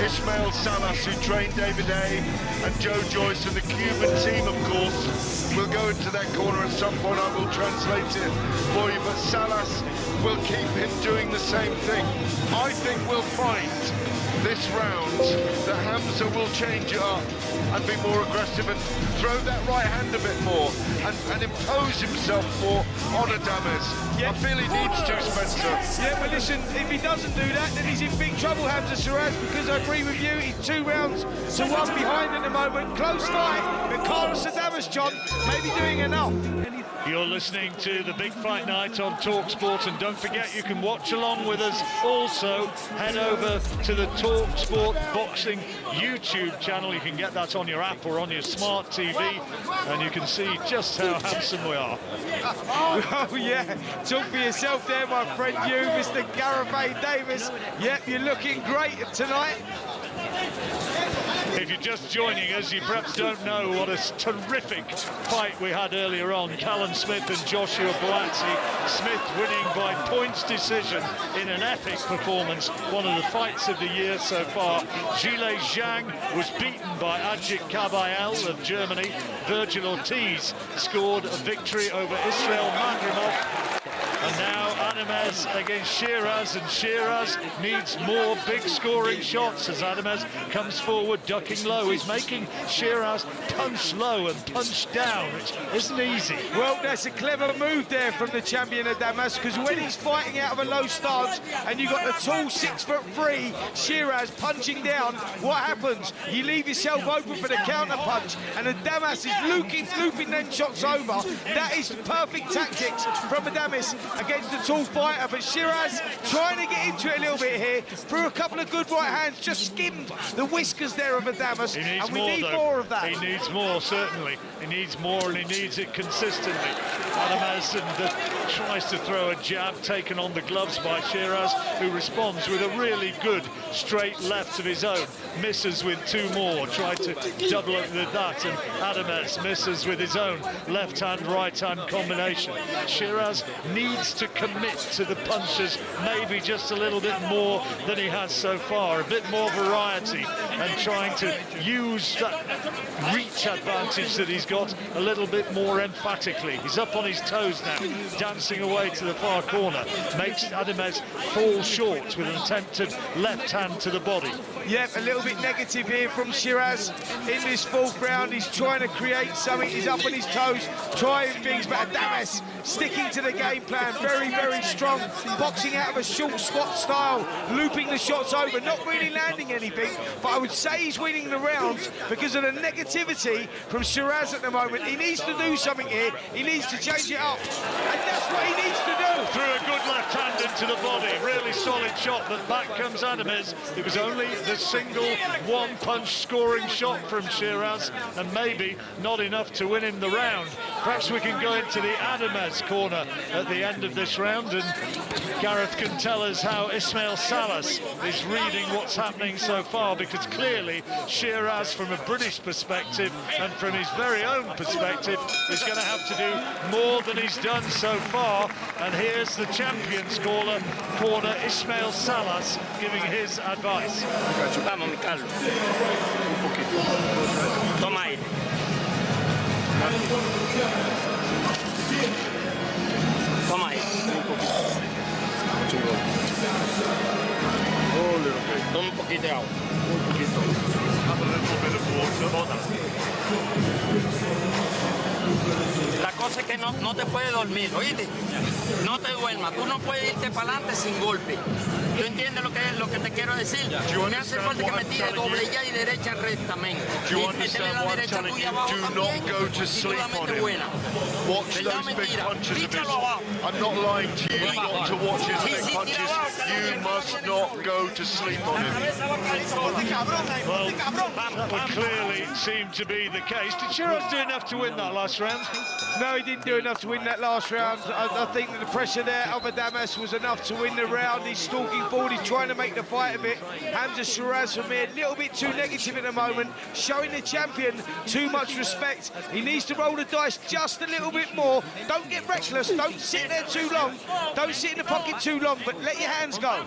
Ismael Salas, who trained David A. and Joe Joyce and the Cuban team, of course. We'll go into that corner at some point. I will translate it for you, but Salas will keep him doing the same thing. I think we'll find this round that Hamza will change it up and be more aggressive and throw that right hand a bit more and impose himself more on Adames. I feel he needs to, Spencer. Yeah, but listen, if he doesn't do that, then he's in big trouble, Hamza Shiraz, because I agree with you, he's 2 rounds to 1 behind at the moment. Close fight, but Carlos Adames, John, maybe doing enough. You're listening to the Big Fight Night on TalkSport, and don't forget you can watch along with us. Also, head over to the TalkSport Boxing YouTube channel. You can get that on your app or on your smart TV, and you can see just how handsome we are. Oh yeah, talk for yourself there, my friend, you, Mr. Garibay Davis. Yep, you're looking great tonight. If you're just joining us, you perhaps don't know what a terrific fight we had earlier on. Callum Smith and Joshua Buatsi. Smith winning by points decision in an epic performance. One of the fights of the year so far. Zhilei Zhang was beaten by Ajit Kabayel of Germany. Virgil Ortiz scored a victory over Israel Madrimov. And now Adames against Shiraz, and Shiraz needs more big scoring shots as Adames comes forward, ducking low. He's making Shiraz punch low and punch down, which isn't easy. Well, that's a clever move there from the champion Adames, because when he's fighting out of a low stance and you've got the tall 6'3" Shiraz punching down, what happens? You leave yourself open for the counter punch, and Adames is looping them shots over. That is perfect tactics from Adames against the tall fighter, but Shiraz trying to get into it a little bit here, through a couple of good right hands, just skimmed the whiskers there of Adames, and we need more of that. He needs more, certainly. He needs more, and he needs it consistently. Adames tries to throw a jab taken on the gloves by Shiraz, who responds with a really good straight left of his own. Misses with 2 more, tried to double it with that, and Adames misses with his own left-hand, right-hand combination. Shiraz needs to commit to the punches, maybe just a little bit more than he has so far, a bit more variety, and trying to use that reach advantage that he's got a little bit more emphatically. He's up on his toes now, dancing away to the far corner, makes Adames fall short with an attempted left hand to the body. Yep, a little bit negative here from Shiraz in this 4th round. He's trying to create something. He's up on his toes, trying things, but Adames sticking to the game plan. Very, very strong. Boxing out of a short squat style, looping the shots over, not really landing anything, but I would say he's winning the rounds because of the negativity from Shiraz at the moment. He needs to do something here. He needs to change it up, and that's what he needs to do. Threw a good left hand into the body. Really solid shot, but back comes Adames. It was only the single 1-punch scoring shot from Shiraz, and maybe not enough to win him the round. Perhaps we can go into the Adamez corner at the end of this round, and Gareth can tell us how Ismail Salas is reading what's happening so far, because clearly Shiraz, from a British perspective and from his very own perspective, is going to have to do more than he's done so far. And here's the champions corner, Ismail Salas, giving his advice. Vamos, mi Carlos. Un poquito. Toma aire. Toma aire. Un poquito. Toma un poquito de agua. Un poquito. Have a little bit of water. La cosa es que no te puedes dormir, ¿oíste? No te duermas. Tú no puedes irte para adelante sin golpe. ¿Tú entiendes lo que te quiero decir? Me hace falta que me tire doble y derecha rectamente. Do you understand what I'm telling you? Do not go to sleep on him. Watch those big punches of his. I'm not lying to you. You've got to watch his big punches. You must not go to sleep on him. Well, that would clearly seem to be the case. Did Shiraz do enough to win that last round? No, he didn't do enough to win that last round. I think that the pressure there of Adamas was enough to win the round. He's stalking forward, he's trying to make the fight a bit. Hamza Shiraz for me a little bit too negative at the moment, showing the champion too much respect. He needs to roll the dice just a little bit more. Don't get reckless, don't sit there too long, don't sit in the pocket too long, but let your hands go.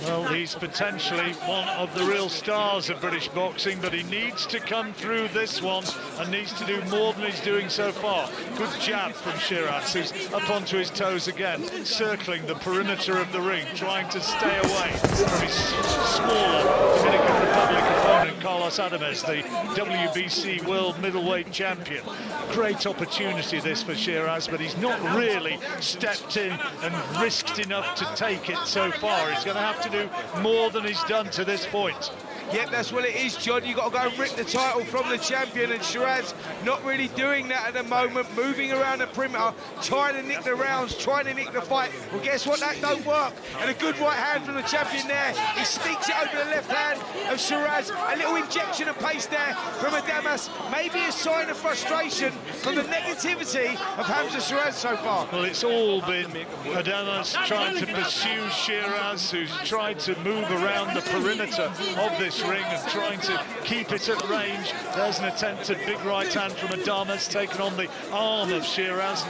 Well, he's potentially one of the real stars of British boxing, but he needs to come through this one and needs to do more than he's doing so far. Good jab from Shiraz, who's up onto his toes again, circling the perimeter of the ring, trying to stay away from his smaller Dominican Republic opponent, Carlos Adamez, the WBC World Middleweight Champion. Great opportunity this for Shiraz, but he's not really stepped in and risked enough to take it so far. He's going to have to do more than he's done to this point. Yep, that's what it is, John. You've got to go and rip the title from the champion, and Shiraz not really doing that at the moment, moving around the perimeter, trying to nick the rounds, trying to nick the fight. Well, guess what? That don't work. And a good right hand from the champion there. He sneaks it over the left hand of Shiraz. A little injection of pace there from Adamas. Maybe a sign of frustration from the negativity of Hamza Shiraz so far. Well, it's all been Adamas trying to pursue Shiraz, who's tried to move around the perimeter of this ring and trying to keep it at range. There's an attempted big right hand from Adamas, taking on the arm of Shiraz.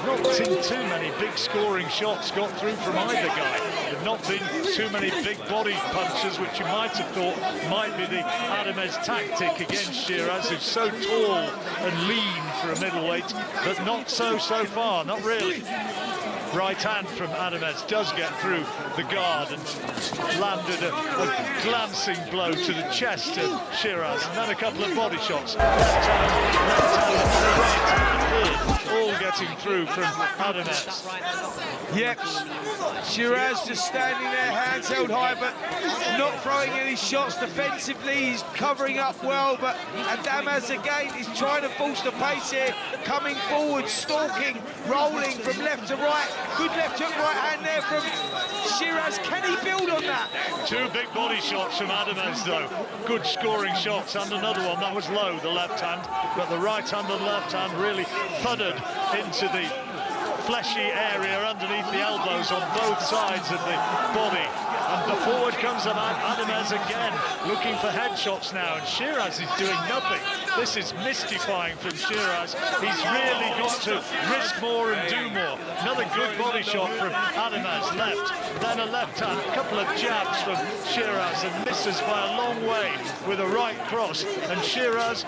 Not seen too many big scoring shots got through from either guy. There've not been too many big body punches, which you might have thought might be the Adamez tactic against Shiraz, who's so tall and lean for a middleweight, but not so far, not really. Right hand from Adamez does get through the guard and landed a glancing blow to the chest of Shiraz, and then a couple of body shots. Left hand, right hand, all getting through from Adamez. Yep, Shiraz just standing there, hands held high, but not throwing any shots defensively. He's covering up well, but Adamas again is trying to force the pace here, coming forward, stalking, rolling from left to right. Good left hook, right hand there from Shiraz. Can he build on that? Two big body shots from Adamez, though. Good scoring shots, and another one that was low, the left hand, but the right hand and left hand really thudded into the fleshy area underneath the elbows on both sides of the body. And the forward comes Adamez again, looking for headshots now, and Shiraz is doing nothing. This is mystifying from Shiraz. He's really got to risk more and do more. Another good body shot from Adamez, left. Then a left hand, a couple of jabs from Shiraz, and misses by a long way with a right cross. And Shiraz,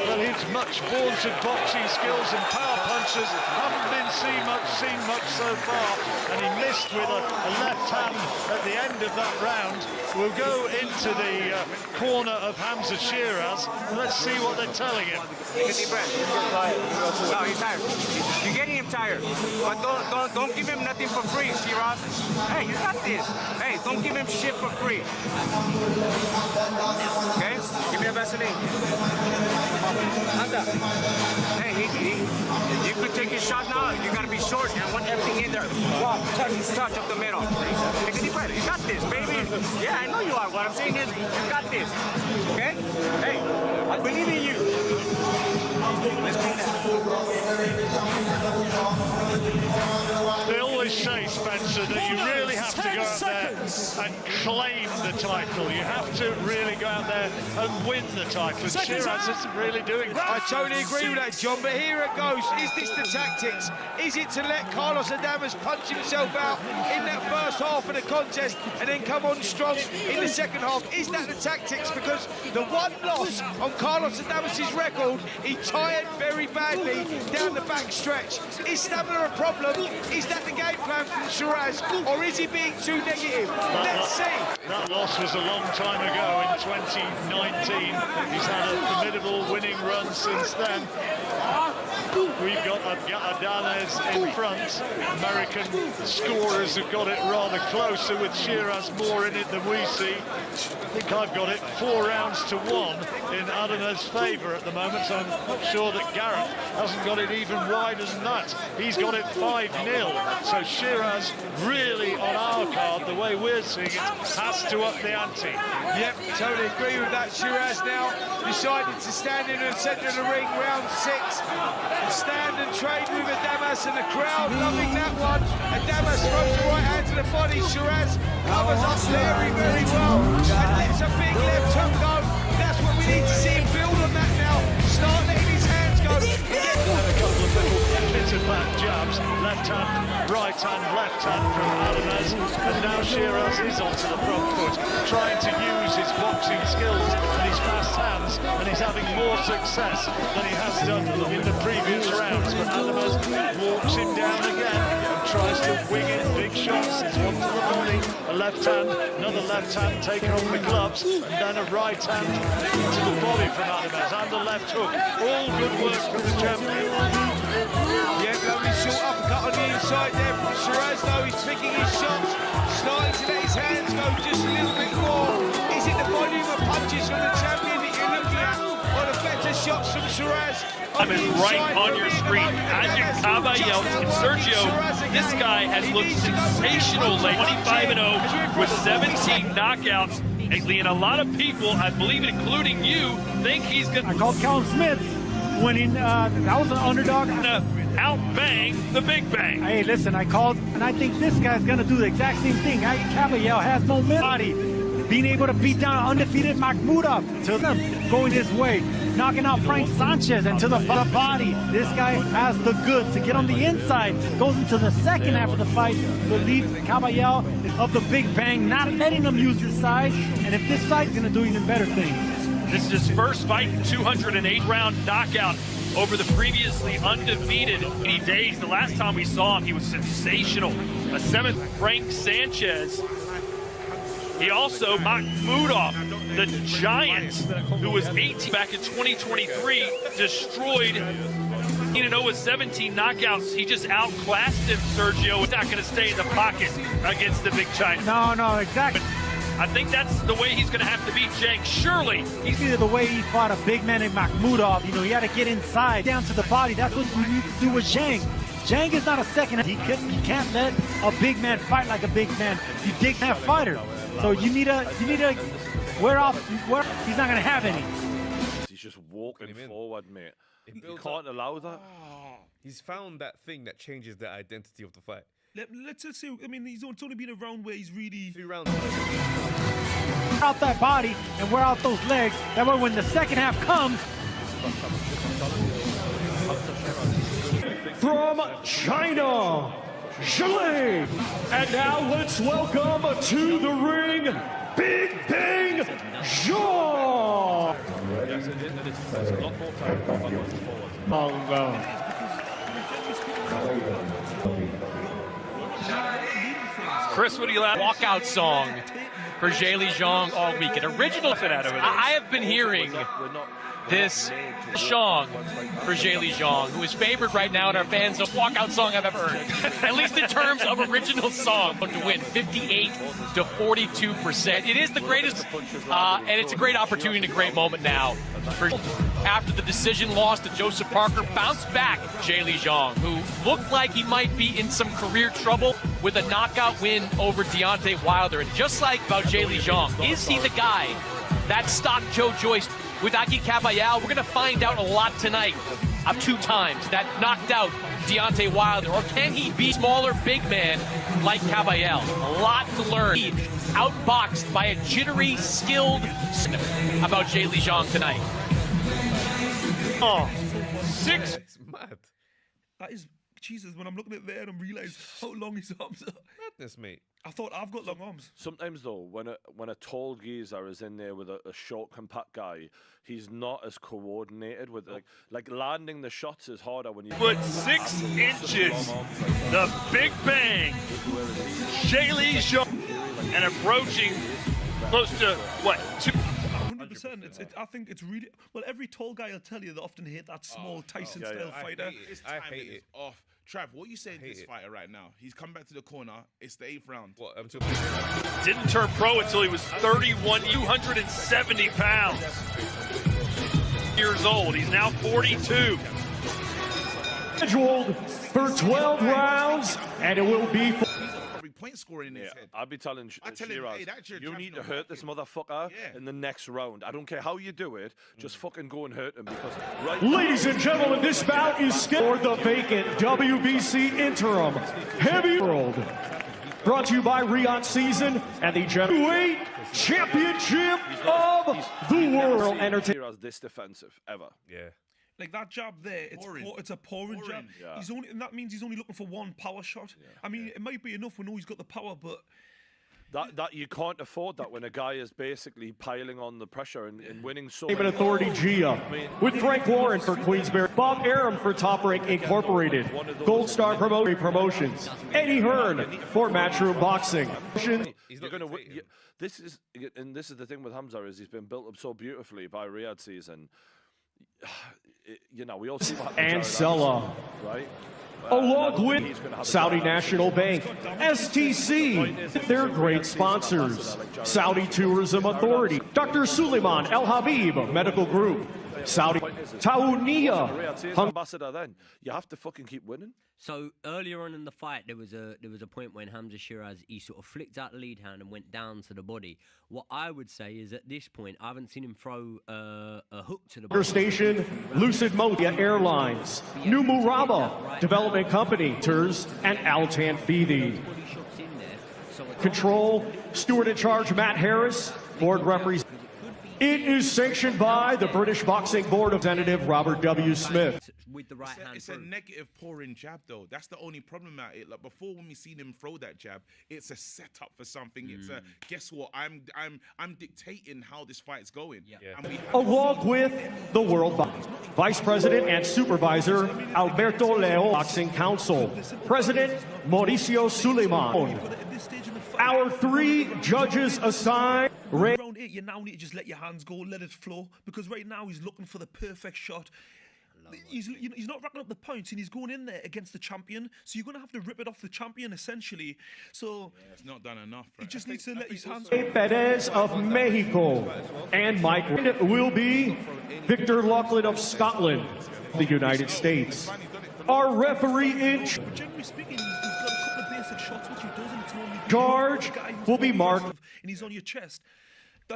well, his much vaunted boxing skills and power punches haven't been seen much so far, and he missed with a left hand at the end of that round. We'll go into the corner of Hamza Shiraz, and let's see what they're telling him. Take a deep breath. No, he's tired. You're getting him tired. But don't give him nothing for free, Shiraz. Hey, you got this. Hey, don't give him shit for free. Okay? Give me a Vaseline. Anda. Hey, you could take your shot now. You gotta be short and I want everything in there. Wow, touch up the middle. Take a deep breath. You got this, baby. Yeah, I know you are. What I'm saying is, you got this. Okay? Hey, I believe in you. Let's clean that. They always say, Spencer, that you really have to go out there and claim the title. You have to really go out there and win the title. Shiraz isn't really doing that. I totally agree with that, John, but here it goes. Is this the tactics? Is it to let Carlos Adames punch himself out in that first half of the contest and then come on strong in the second half? Is that the tactics? Because the one loss on Carlos Adames' record, he tired very badly down the back stretch. Is stamina a problem? Is that the game plan from Shiraz, or is he being too negative? Let's see. That loss was a long time ago in 2019. He's had a formidable winning run since then. We've got Adames in front. American scorers have got it rather closer, with Shiraz more in it than we see. I think I've got it 4 rounds to 1 in Adames' favour at the moment, so I'm not sure that Gareth hasn't got it even wider than that. He's got it 5-0, so Shiraz really on our card, the way we're seeing it, has to up the ante. Yep, totally agree with that. Shiraz now decided to stand in the centre of the ring, round 6, and stand and trade with Adames, and the crowd loving that one. Adames throws the right hand to the body. Shiraz covers up very, very well, and lets a big left hook go. That's what we need to see him build on that now. Start letting his hands go. And a couple of little back jabs, left hand, right hand, left hand from Adames, and now Shiraz is onto the front foot, trying to use his boxing skills and his fast hands, and he's having more success than he has done in the previous rounds. But Adames walks him down again and tries to wing in big shots. It's one to the body, a left hand, another left hand taking off the gloves, and then a right hand to the body from Adames, and a left hook. All good work from the champion. Yeah, lovely short uppercut on the inside there from Shiraz, though. He's picking his shots, starting to let his hands go just a little bit more. Is it the volume of punches from the champion that you're looking at, or the better shots from Shiraz? I'm right on your screen. Adrian Caballel and Sergio, this guy has looked sensational late. 25-0 with 17 knockouts. And a lot of people, I believe including you, think he's going to... I called Callum Smith winning. That was an underdog. Outbang the Big Bang. Hey, listen, I called, and I think this guy's going to do the exact same thing. Caballel has momentum. Being able to beat down undefeated Makhmudov to them going his way, knocking out Frank Sanchez into the body. This guy has the goods to get on the inside. Goes into the second half of the fight to lead Caballel of the Big Bang, not letting him use his size. And if this fight's gonna do even better things. This is his first fight, 208-round knockout over the previously undefeated 80 days. The last time we saw him, he was sensational. A 7th Frank Sanchez. He also, Makhmudov, the giant, who was 18 back in 2023, destroyed 18-0 with 17 knockouts. He just outclassed him, Sergio. He's not going to stay in the pocket against the big China. No, exactly. I think that's the way he's going to have to beat Zhang. Surely. He's either the way he fought a big man in Makhmudov. You know, he had to get inside, down to the body. That's what you need to do with Zhang. Zhang is not a second. He can't let a big man fight like a big man. You dig that fighter. So you need a wear off. He's not gonna have any. He's just walking forward, mate. You can't allow that. He's found that thing that changes the identity of the fight. Let's see. I mean, he's only been a round where he's really 3 rounds. Wear out that body and wear out those legs. That way, when the second half comes. From China, Chile. And now let's welcome to the ring, Big Bang Jaw. Chris, what do you like? Walkout song for Zhang Zhang all week. An original fit out of it. I have been hearing this song for Zhang Zhang, who is favored right now in our fans of walkout song I've ever heard. At least in terms of original song. To win 58 to 42%. It is the greatest, and it's a great opportunity and a great moment now. After the decision loss to Joseph Parker, bounced back Zhang Zhang, who looked like he might be in some career trouble with a knockout win over Deontay Wilder. And just like about Zhang Zhang, is he the guy that stopped Joe Joyce with Aki Caballel? We're going to find out a lot tonight of 2 times that knocked out Deontay Wilder? Or can he be smaller big man like Caballel? A lot to learn. Outboxed by a jittery, skilled about Zhilei Zhang tonight. Oh, 6. It's mad. That is, Jesus, when I'm looking at there and I'm realising how long his arms are. Madness, mate. I thought I've got long arms. Sometimes though, when a tall geezer is in there with a short, compact guy, he's not as coordinated with like landing the shots is harder when you. Foot 6 inches, the Big Bang, Zhilei Zhang, and approaching close to what 2. 100%. I think it's really well. Every tall guy will tell you they often hate that small Tyson-style fighter. I hate it. Off. Trav, what are you saying to this fighter right now? He's come back to the corner. It's the 8th round. What? Didn't turn pro until he was 31, 270 pounds. Years old. He's now 42. Scheduled for 12 rounds, and it will be for point scoring in his head. I'd be telling Shiraz, you need to hurt this motherfucker in the next round. I don't care how you do it, just fucking go and hurt him because Ladies and gentlemen, this bout is scheduled for the vacant WBC interim heavy world. Brought to you by Riyadh Season and the Heavyweight Championship of the World Entertainment. Shiraz this defensive ever. Yeah. Like that jab there, it's a pouring jab. Yeah. And that means he's only looking for one power shot. Yeah. I mean, it might be enough. We know he's got the power, but that you can't afford that when a guy is basically piling on the pressure and winning so. Name and Authority Gia with Frank Warren for Queensberry, Bob Arum for Top Rank Incorporated, Gold Star Promotions, Eddie Hearn for Matchroom Boxing. You're going to win. This is the thing with Hamza is he's been built up so beautifully by Riyadh Season. You know, we all see what and Sella, right? Along with Saudi National Bank, STC, their great sponsors, Saudi Tourism Authority, Dr. Suleiman El Habib Medical Group, Saudi Taunia. Ambassador, then you have to fucking keep winning. So earlier on in the fight, there was a point when Hamza Shiraz he sort of flicked out the lead hand and went down to the body. What I would say is at this point, I haven't seen him throw a hook to the body. Station, Lucid Modia Airlines, Numuraba Development Company, Tours, and Altan Feedy. Control, Steward in Charge Matt Harris, Board Referee. It is sanctioned by the British Boxing Board Representative Robert W. Smith. With the right hand it's a negative pouring jab, though. That's the only problem at it. Like before, when we seen him throw that jab, it's a setup for something. It's a guess what? I'm dictating how this fight's going. And along with the World Vice President and Supervisor Alberto León Boxing Council, President Mauricio Suleiman. Our 3 judges assigned. Round 8, you now need to just let your hands go, let it flow, because right now he's looking for the perfect shot. He's not racking up the points, and he's going in there against the champion, so you're going to have to rip it off the champion, essentially. So it's not done enough. Right? He just needs to let his hands go. Perez of Mexico, and Mike will be Victor Laughlin of Scotland, the United States. Our referee in generally speaking, he's got a couple of basic shots, which he does, and it's normally charge will be marked. And he's on your chest.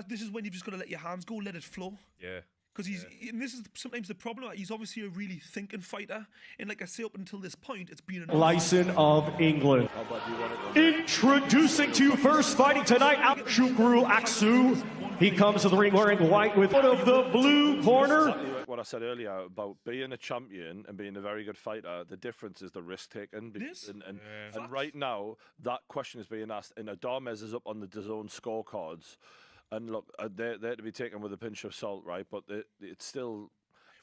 This is when you've just got to let your hands go, let it flow. Yeah. Because and this is sometimes the problem. He's obviously a really thinking fighter, and like I say, up until this point, it's been Lyson of England. Introducing to you first, fighting tonight, Shukru Aksu. He comes to the ring wearing white with one of the blue corner. What I said earlier about being a champion and being a very good fighter, the difference is the risk taken. And right now, that question is being asked, and Adames is up on the DAZN scorecards. And look, they're to be taken with a pinch of salt, right? But it's still,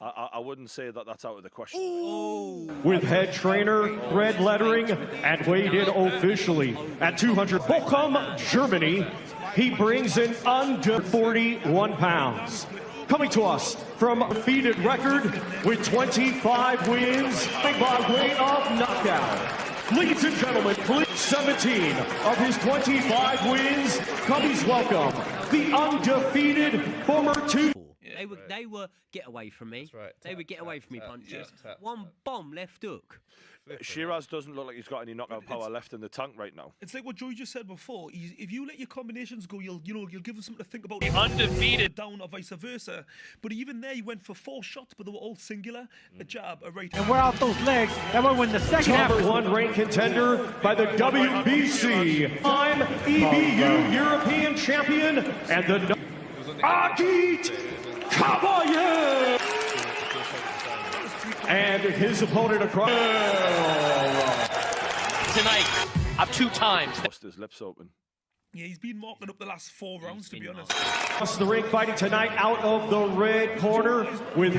I wouldn't say that that's out of the question. Ooh. With head trainer, red lettering, and weighed in officially at 200. Bochum, Germany. He brings in under 41 pounds. Coming to us from a defeated record with 25 wins by way of knockout. Ladies and gentlemen, please 17 of his 25 wins. Please welcome the undefeated former 2. They were get away from me. Right. They were get away from me punches. Yeah. One bomb left hook. Shiraz doesn't look like he's got any knockout power left in the tank right now. It's like what Joey just said before. If you let your combinations go, you'll give him something to think about. Undefeated down or vice versa. But even there, he went for 4 shots, but they were all singular. A jab, a right. And wear out those legs. That way, when the second half. Number 1 ranked contender by the WBC. I'm EBU European Champion and the Akit Kabayev. And his opponent across tonight up 2 times. Lost his lips open. Yeah, he's been marking up the last 4 rounds, to be honest. Across the ring, fighting tonight out of the red corner with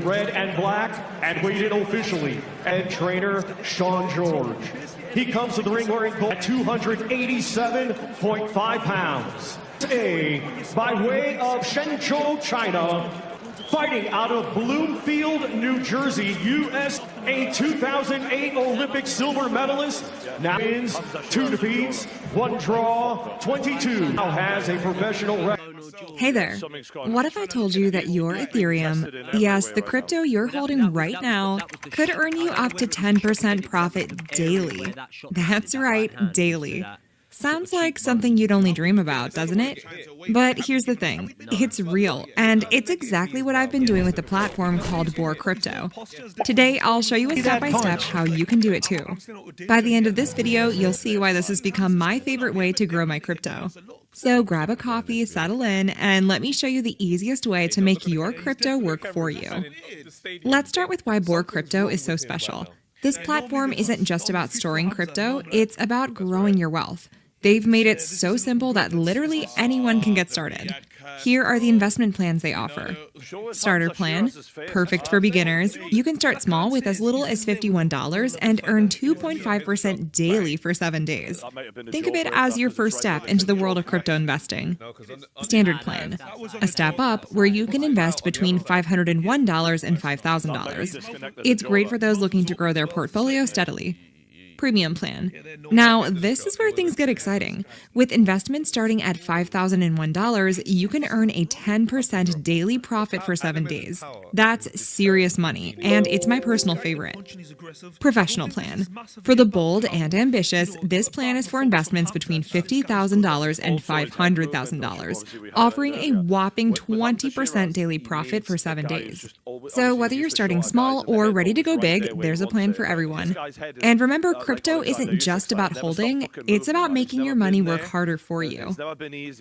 red and black, and weighed in officially, and trainer Sean George. He comes to the ring wearing gold at 287.5 pounds. By way of Shenzhou, China, fighting out of Bloomfield, New Jersey, USA 2008 Olympic silver medalist. Now wins 2 defeats, 1 draw, 22. Now has a professional record. Hey there. What if I told you that your Ethereum, yes, the crypto you're holding right now, could earn you up to 10% profit daily? That's right, daily. Sounds like something you'd only dream about, doesn't it? But here's the thing, it's real, and it's exactly what I've been doing with the platform called Boar Crypto. Today, I'll show you a step-by-step how you can do it too. By the end of this video, you'll see why this has become my favorite way to grow my crypto. So grab a coffee, settle in, and let me show you the easiest way to make your crypto work for you. Let's start with why Boar Crypto is so special. This platform isn't just about storing crypto, it's about growing your wealth. They've made it so simple that literally anyone can get started. Here are the investment plans they offer. Starter plan, perfect for beginners. You can start small with as little as $51 and earn 2.5% daily for 7 days. Think of it as your first step into the world of crypto investing. Standard plan, a step up where you can invest between $501 and $5,000. It's great for those looking to grow their portfolio steadily. Premium plan. Now, this is where things get exciting. With investments starting at $5,001, you can earn a 10% daily profit for 7 days. That's serious money, and it's my personal favorite. Professional plan. For the bold and ambitious, this plan is for investments between $50,000 and $500,000, offering a whopping 20% daily profit for 7 days. So whether you're starting small or ready to go big, there's a plan for everyone. And remember, crypto isn't just about holding, it's about making your money work harder for you.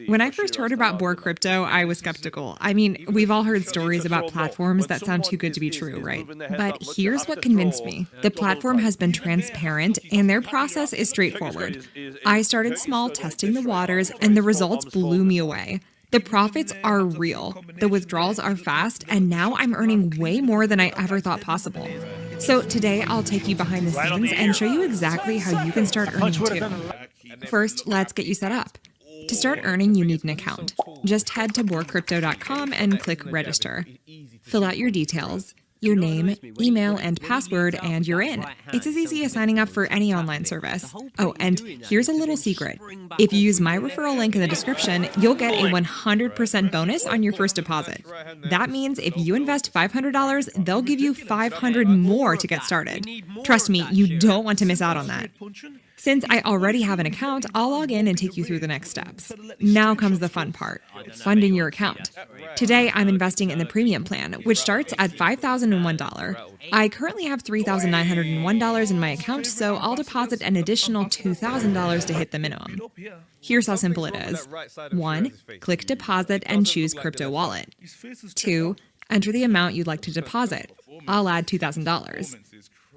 When I first heard about Boar Crypto, I was skeptical. I mean, we've all heard stories about platforms that sound too good to be true, right? But here's what convinced me. The platform has been transparent, and their process is straightforward. I started small, testing the waters, and the results blew me away. The profits are real, the withdrawals are fast, and now I'm earning way more than I ever thought possible. So today I'll take you behind the scenes and show you exactly how you can start earning too. First, let's get you set up. To start earning, you need an account. Just head to boarcrypto.com and click register. Fill out your details. Your name, email, and password, and you're in. It's as easy as signing up for any online service. Oh, and here's a little secret. If you use my referral link in the description, you'll get a 100% bonus on your first deposit. That means if you invest $500, they'll give you $500 more to get started. Trust me, you don't want to miss out on that. Since I already have an account, I'll log in and take you through the next steps. Now comes the fun part, funding your account. Today, I'm investing in the premium plan, which starts at $5,001. I currently have $3,901 in my account, so I'll deposit an additional $2,000 to hit the minimum. Here's how simple it is. 1. Click deposit and choose crypto wallet. 2. Enter the amount you'd like to deposit. I'll add $2,000.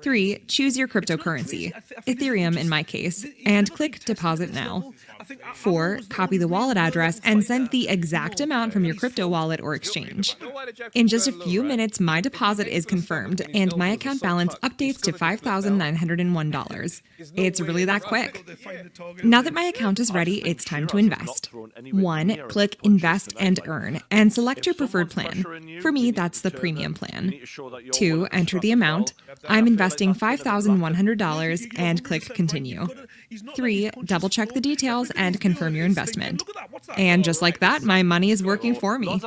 3. Choose your cryptocurrency, Ethereum in my case, and click Deposit Now. 4. Copy the wallet address and send the exact amount from your crypto wallet or exchange. In just a few minutes, my deposit is confirmed, and my account balance updates to $5,901. It's really that quick. Now that my account is ready, it's time to invest. 1. Click Invest and Earn, and select your preferred plan. For me, that's the premium plan. 2. Enter the amount. I'm investing $5,100 and click Continue. 3. Double check the details and confirm your investment. And just like that, my money is working for me.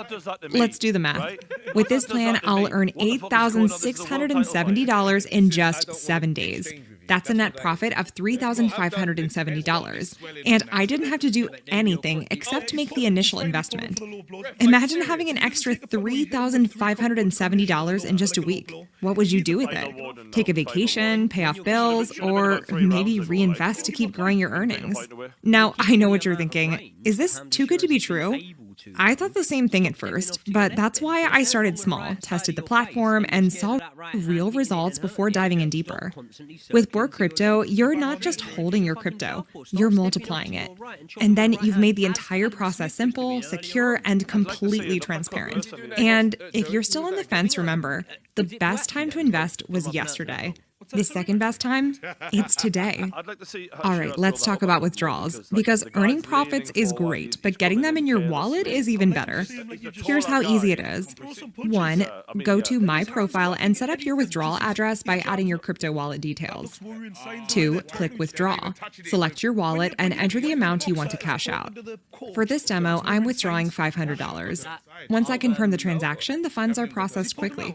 Let's do the math. With this plan, I'll earn $8,670 in just 7 days. That's a net profit of $3,570. And I didn't have to do anything except make the initial investment. Imagine having an extra $3,570 in just a week. What would you do with it? Take a vacation, pay off bills, or maybe reinvest to keep growing your earnings? Now, I know what you're thinking. Is this too good to be true? I thought the same thing at first, but that's why I started small, tested the platform, and saw real results before diving in deeper. With Borg Crypto, you're not just holding your crypto, you're multiplying it. And then you've made the entire process simple, secure, and completely transparent. And if you're still on the fence, remember, the best time to invest was yesterday. The second best time? It's today. All right, let's talk about withdrawals, because earning profits is great, but getting them in your wallet is even better. Here's how easy it is. 1. Go to My Profile and set up your withdrawal address by adding your crypto wallet details. 2. Click Withdraw. Select your wallet and enter the amount you want to cash out. For this demo, I'm withdrawing $500. Once I confirm the transaction, the funds are processed quickly.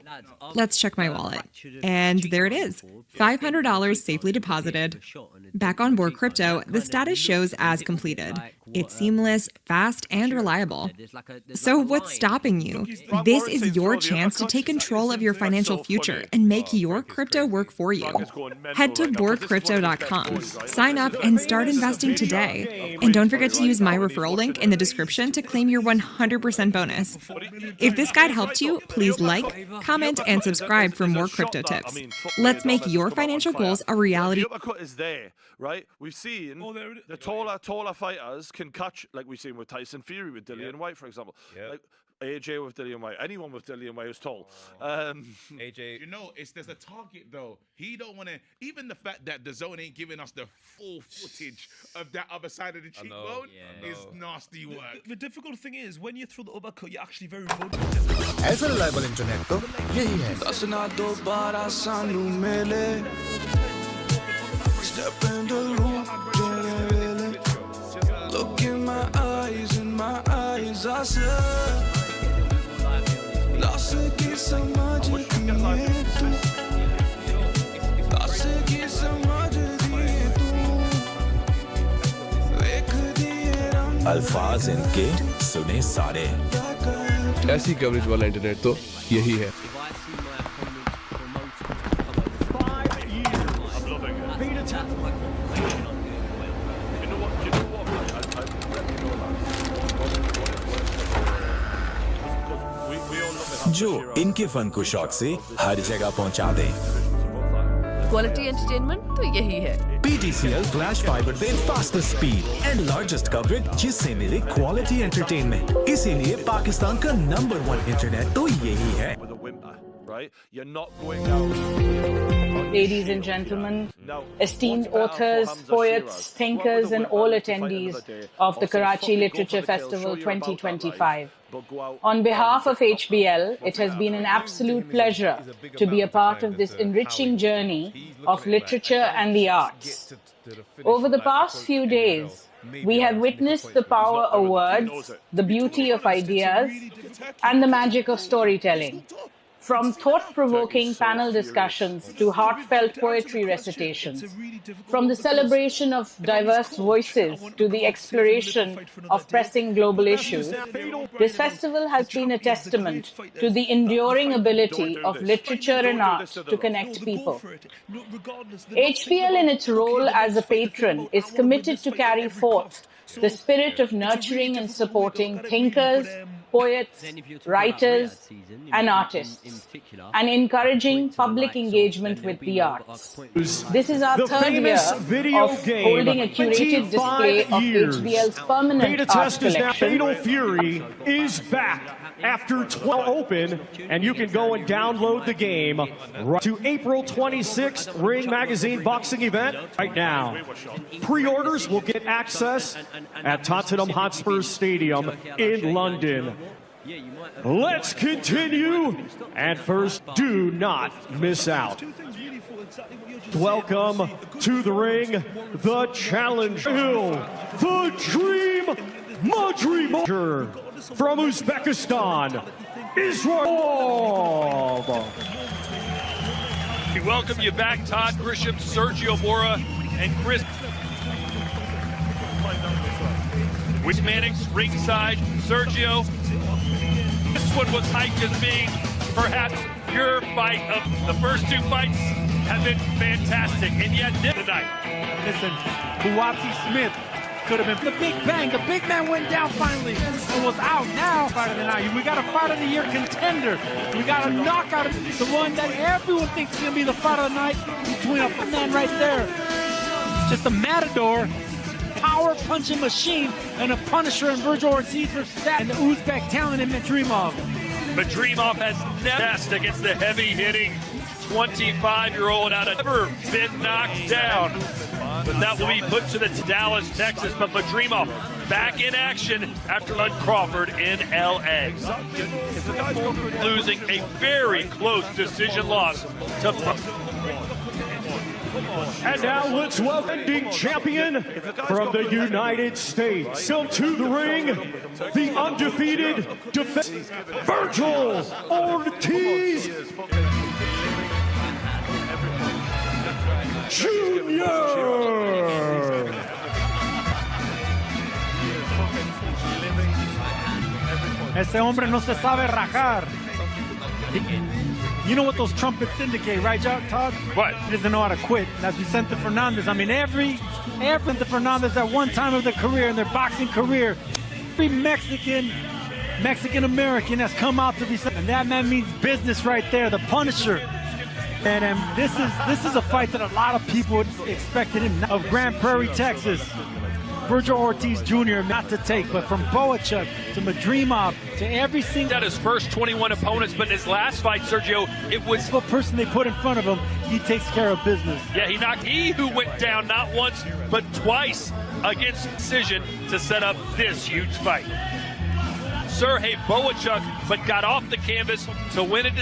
Let's check my wallet. And there it is. $500 safely deposited. Back on Borg Crypto, the status shows as completed. It's seamless, fast, and reliable. So what's stopping you? This is your chance to take control of your financial future and make your crypto work for you. Head to BorgCrypto.com, sign up, and start investing today. And don't forget to use my referral link in the description to claim your 100% bonus. If this guide helped you, please like, comment, and subscribe for more crypto tips. Let's make your financial goals a reality. The uppercut is there, right? We've seen the taller fighters can catch, like we've seen with Tyson Fury, with Dillian White, for example. Like AJ with Dillian White, anyone with Dillian White who's tall. AJ, you know, there's a target though. He don't want to. Even the fact that the zone ain't giving us the full footage of that other side of the cheekbone is nasty work. The difficult thing is when you throw the uppercut, you're actually very good. ऐसा reliable internet तो यही है. Step in the room, look in my eyes, I said, lost की समझ दिए तू, lost की समझ दिए तू, देख दिए रंग, अल्फाज इनके सुने सारे. ऐसी कवरेज वाला इंटरनेट तो यही है. जो इनके फन को शौक से हर जगह पहुंचा दे. क्वालिटी एंटरटेनमेंट तो यही है. PTCL Flash Fiber they faster speed and largest coverage जिससे मिले quality entertainment. इसीलिए पाकिस्तान का number 1 इंटरनेट तो यही है. Right? You're not going out. Ladies and gentlemen, esteemed authors, poets, thinkers, and all attendees of the Karachi Literature Festival 2025. On behalf of HBL, it has been an absolute pleasure to be a part of this enriching journey of literature and the arts. Over the past few days, we have witnessed the power of words, the beauty of ideas, and the magic of storytelling. From thought-provoking panel discussions to heartfelt poetry recitations, from the celebration of diverse voices to the exploration of pressing global issues, this festival has been a testament to the enduring ability of literature and art to connect people. HBL, in its role as a patron, is committed to carry forth the spirit of nurturing and supporting thinkers, poets, writers, and artists, and encouraging public engagement with the arts. This is our third year of holding a curated display of HBL's permanent art collection. Fatal Fury is back after 12 open, and you can go and download the game right to April 26th Ring Magazine boxing event right now. Pre-orders will get access at Tottenham Hotspur Stadium in London. Let's continue. And first, do not miss out. Welcome to the ring, the challenger, the Dream Madrimov from Uzbekistan, Israel. We welcome you back, Todd Grisham, Sergio Mora, and Chris. With Mannix ringside, Sergio. This one was hyped as being perhaps your fight of the first two fights have been fantastic, and yet tonight. Listen, Buatsi Smith could have been the big bang. The big man went down finally and was out. Now, fight of the night. We got a fight of the year contender. We got a knockout of the one that everyone thinks is going to be the fight of the night between a man right there. Just a matador, power punching machine, and a Punisher and Virgil Ortiz versus that, and the Uzbek talent in Madrimov. Madrimov has never against the heavy-hitting 25-year-old out of never been knocked down. But that will be put to the Dallas, Texas. But Madrimov back in action after Crawford in L.A. Losing a very close decision loss to... And now let's welcome the champion from the United States. So to the ring, the undefeated Virgil Ortiz Jr. Ese hombre no se sabe rajar. You know what those trumpets indicate, right, Todd? What? He doesn't know how to quit. That's Vicente Fernandez. I mean, every Vicente Fernandez at one time of their career, in their boxing career, every Mexican-American has come out to Vicente. And that man means business right there, the Punisher. And this is a fight that a lot of people expected him of Grand Prairie, Texas. Virgil Ortiz Jr. not to take, but from Boachuk to Madrimov to every single... At his first 21 opponents, but in his last fight, Sergio, it was... The person they put in front of him, he takes care of business. Yeah, he who went down not once, but twice against decision to set up this huge fight. Sergey Boachuk, but got off the canvas to win it.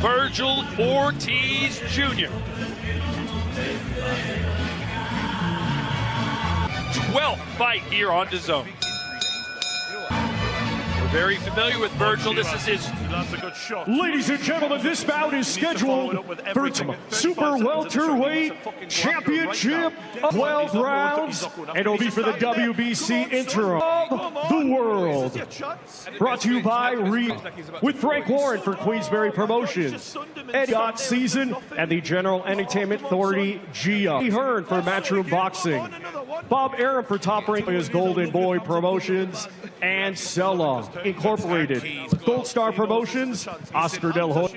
Virgil Ortiz Jr. 12th fight here on DAZN. We're very familiar with Virgil. This is his... Ladies and gentlemen, this bout is scheduled for Super Welterweight Championship, 12 rounds, and it'll be for the WBC Interim of the World. Brought to you by with Frank Warren for Queensberry Promotions, Eddie Scott Season, and the General Entertainment Authority, GIA. Eddie Hearn for Matchroom Boxing, Bob Arum for Top Rank his Golden Boy Promotions, and Sella Incorporated, Gold Star Promotions, Oscar Del Hoy,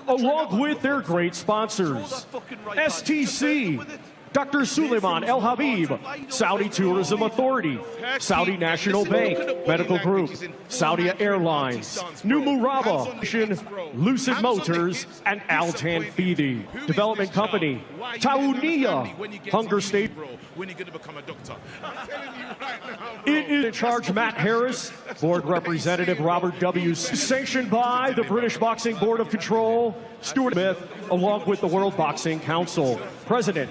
along with their great sponsors, STC, Dr. Suleiman El Habib, Saudi Tourism Authority, Saudi National Bank, Medical Group, Saudi Airlines, New Murabba, Lucid Motors, and Al Tanfidi. Development Company, Tauniya, Hunger State. It is in charge Matt Harris, Board Representative Robert W. Sanctioned by the British Boxing Board of Control, Stuart Smith, along with the World Boxing Council. President.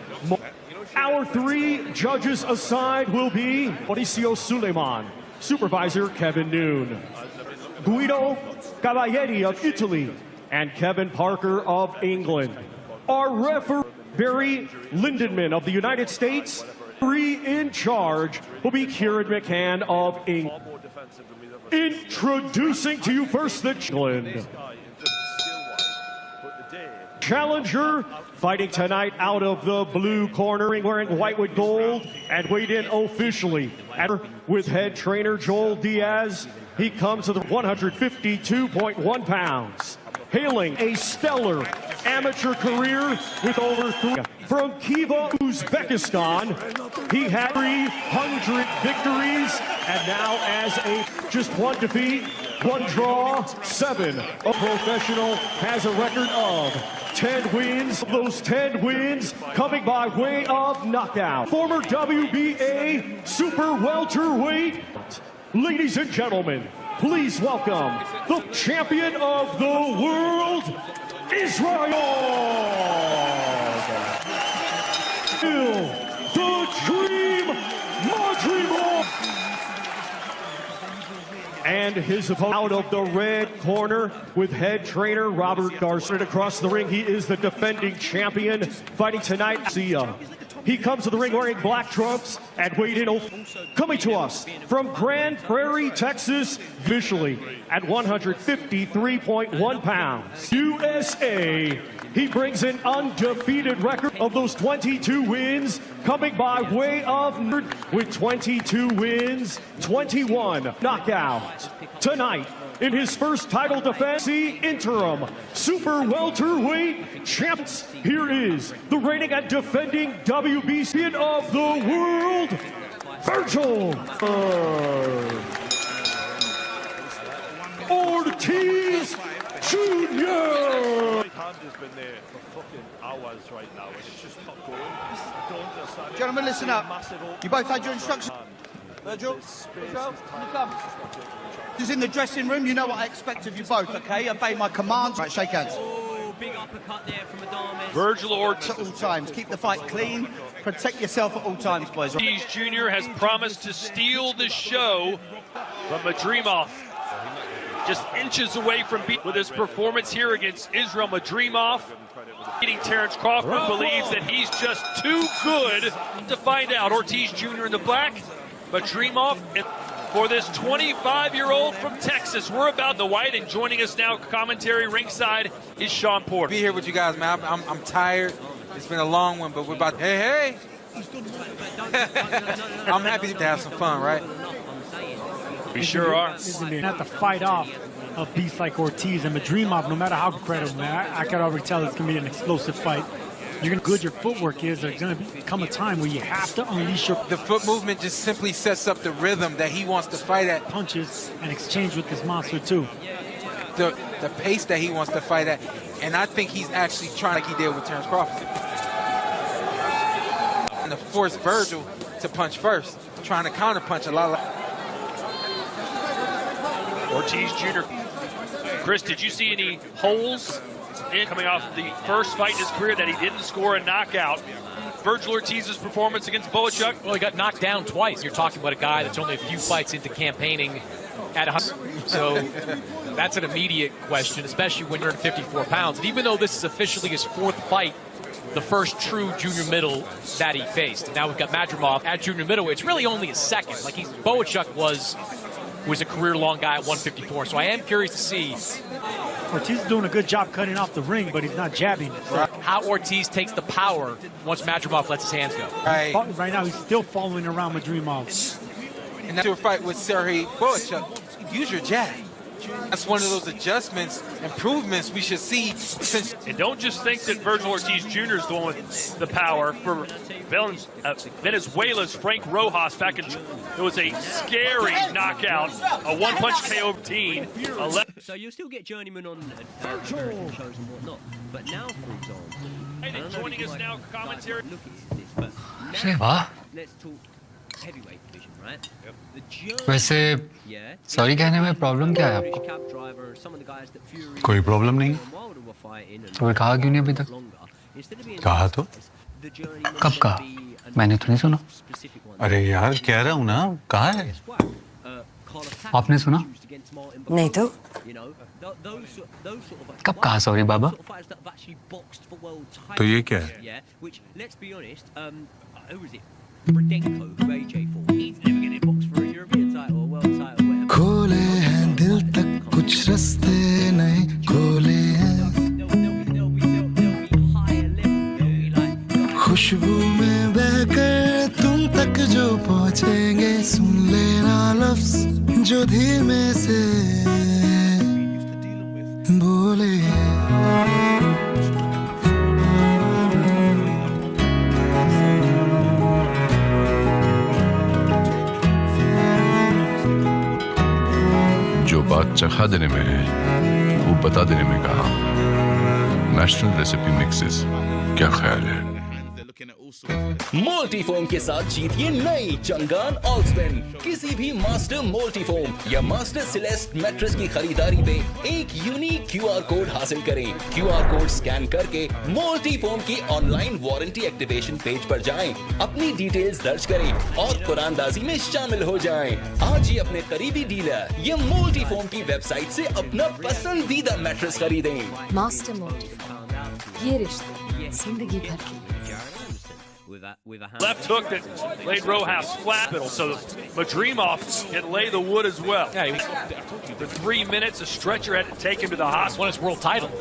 Our three judges aside will be Mauricio Suleiman, Supervisor Kevin Noon, Guido Cavalieri of Italy, and Kevin Parker of England. Our referee, Barry Lindenman of the United States. Referee in charge will be Kieran McCann of England. Introducing to you first the England challenger, fighting tonight out of the blue corner, wearing white with gold, and weighed in officially with head trainer Joel Diaz. He comes to the 152.1 pounds, hailing a stellar amateur career with over from Khiva, Uzbekistan. He had 300 victories, and now as just one defeat, one draw, 7. A professional has a record of 10 wins. Those 10 wins coming by way of knockout. Former WBA super welterweight. Ladies and gentlemen, please welcome the champion of the world, Israel. The Dream Madrimov. And his opponent out of the red corner with head trainer Robert Garcia. Across the ring, he is the defending champion, fighting tonight. He comes to the ring wearing black trunks and weighed in. Coming to us from Grand Prairie, Texas, officially at 153.1 pounds. USA. He brings an undefeated record of those 22 wins, coming by way of with 22 wins, 21 knockouts. Tonight, in his first title defense, the interim super welterweight champs. Here is the reigning and defending WBC of the world, Virgil Ortiz Jr. Has been there for fucking hours right now, and it's just not going. Gentlemen, listen up. You both had your instructions. Virgil, come. This is in the dressing room. You know what I expect of you both, okay? Obey my commands. Right, shake hands. Oh, big uppercut there from Adames. Virgil Ortiz. At all times. Keep the fight clean. Protect yourself at all times, boys. Ortiz Jr. has promised to steal the show from Madrimov. Just inches away from beat with his performance here against Israel Madrimov. Beating Terrence Crawford believes that he's just too good to find out. Ortiz Jr. in the black, Madrimov for this 25-year-old from Texas. We're about the white, and joining us now, commentary ringside, is Sean Porter. Be here with you guys, man. I'm tired. It's been a long one, but we're about. Hey. I'm happy to have some fun, right? We sure are. Not to fight off a beast like Ortiz and Madrimov, no matter how credible, man. I can already tell it's going to be an explosive fight. You're going to good your footwork is. There's going to come a time where you have to unleash your... The foot movement just simply sets up the rhythm that he wants to fight at. Punches and exchange with this monster, too. The pace that he wants to fight at. And I think he's actually trying like he did with Terrence Crawford. And to force Virgil to punch first. Trying to counter-punch a lot of... Ortiz Jr. Chris, did you see any holes in coming off the first fight in his career that he didn't score a knockout? Virgil Ortiz's performance against Boachuk? Well, he got knocked down twice. You're talking about a guy that's only a few fights into campaigning at 100. So that's an immediate question, especially when you're at 54 pounds. And even though this is officially his 4th fight, the first true junior middle that he faced. And now we've got Madrimov at junior middle. It's really only his 2nd. Like Boachuk was a career-long guy at 154. So I am curious to see. Ortiz is doing a good job cutting off the ring, but he's not jabbing. How Ortiz takes the power once Madrimov lets his hands go. Right now, he's still following around Madrimov. And after a fight with Sergey Boachuk, use your jab. That's one of those adjustments, improvements we should see. And don't just think that Virgil Ortiz Jr. is the one with the power. For Venezuela's Frank Rojas back in, it was a scary knockout, a one-punch KO team. So you'll still get journeyman on American shows and whatnot, but now, for example, joining us now, commentary. Look at this, but let's talk heavyweight division, right? वैसे sorry कहने में problem क्या है आपको? कोई problem नहीं। तो फिर कहा क्यों नहीं अभी तक? कहा तो? कब कहा? मैंने तो नहीं सुना। अरे यार कह रहा हूँ ना, कहा है? आपने सुना? नहीं तो? कब कहा सॉरी बाबा? तो ये क्या है? खोले हैं दिल तक कुछ रास्ते नए खोले हैं खुशबू में बहकर तुम तक जो पहुंचेंगे सुन लेना लफ्ज जो धीमे से बोले स्वाद चखा देने में है, वो बता देने में कहा। नेशनल रेसिपी मिक्सेस, क्या ख्याल है? मल्टीफोम के साथ जीतिए नई चंगान ऑक्सपेन। किसी भी मास्टर मल्टीफोम या मास्टर सिलेस्ट मैट्रेस की खरीदारी पे एक यूनिक QR कोड हासिल करें। QR कोड स्कैन करके मल्टीफोम की ऑनलाइन वारंटी एक्टिवेशन पेज पर जाएं, अपनी डिटेल्स दर्ज करें और कुरानदाजी में शामिल हो जाएं। आज ही अपने करीबी डीलर या मल्टीफोम की वेबसाइट से अपना पसंदीदा मैट्रेस खरीदें। मास्टर मोटिव, ये रिश्ते जिंदगी भर के। Left hook that laid Rojas flat, so Madrimov can lay the wood as well. Yeah, for 3 minutes, a stretcher had to take him to the hospital. Won his world title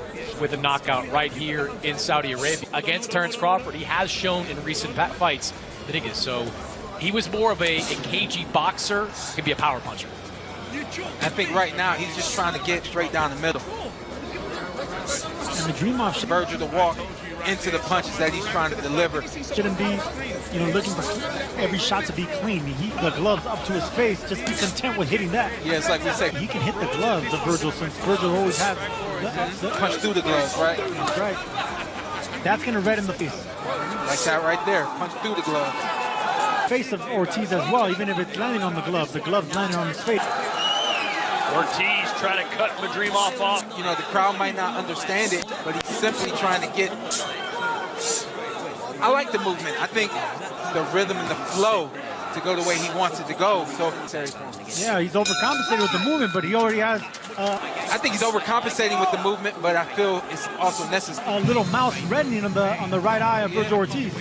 with a knockout right here in Saudi Arabia against Terence Crawford. He has shown in recent fights that he is. So he was more of a cagey boxer. He can be a power puncher. I think right now he's just trying to get straight down the middle. And Madrimov Virgil to walk into the punches that he's trying to deliver. Shouldn't be, looking for every shot to be clean. The gloves up to his face, just be content with hitting that. Yeah, it's like we say. He can hit the gloves of Virgil, since Virgil always has the punch through the gloves, right? That's right. That's going to redden the face. Like that right there, punch through the gloves. Face of Ortiz as well, even if it's landing on the gloves landing on his face. Ortiz trying to cut Madrimov off. The crowd might not understand it, but he's simply trying to get... I like the movement. I think the rhythm and the flow to go the way he wants it to go. So yeah, he's overcompensating with the movement, but he already has... I think he's overcompensating with the movement, but I feel it's also necessary. A little mouse reddening on the right eye of Virgil Ortiz.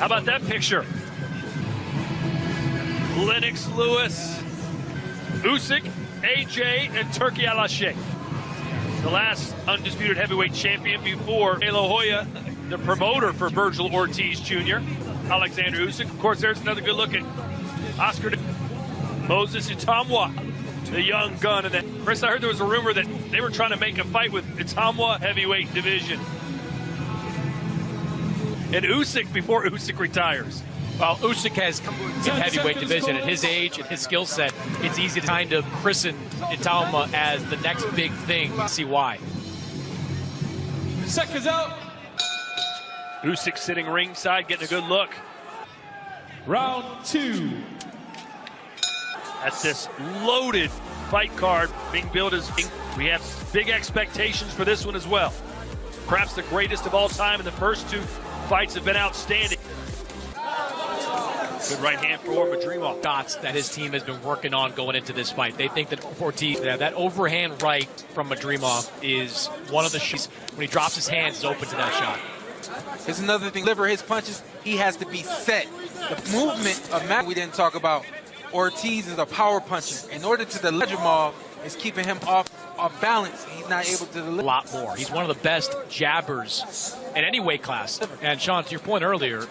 How about that picture? Lennox Lewis, Usyk, AJ, and Turki Al-Sheikh. The last undisputed heavyweight champion before De La Hoya, the promoter for Virgil Ortiz Jr., Alexander Usyk. Of course, there's another good look at Oscar Moses Itamwa, the young gun. And then, Chris, I heard there was a rumor that they were trying to make a fight with Itamwa heavyweight division. And Usyk before Usyk retires. Well, Usyk has in heavyweight division at his age and his skill set. It's easy to kind of christen Itamwa as the next big thing. See why. Seconds out. Usyk sitting ringside, getting a good look. Round 2. At this loaded fight card being built as we have big expectations for this one as well. Perhaps the greatest of all time, in the first 2 fights have been outstanding. Good right hand for Madrimov. Dots that his team has been working on going into this fight. They think that Ortiz, that overhand right from Madrimov is one of the shots. When he drops his hands, is open to that shot. Here's another thing. Deliver his punches, he has to be set. The movement of Matt we didn't talk about. Ortiz is a power puncher. In order to deliver Madrimov, is keeping him off balance. He's not able to deliver. A lot more. He's one of the best jabbers in any weight class. And Sean, to your point earlier,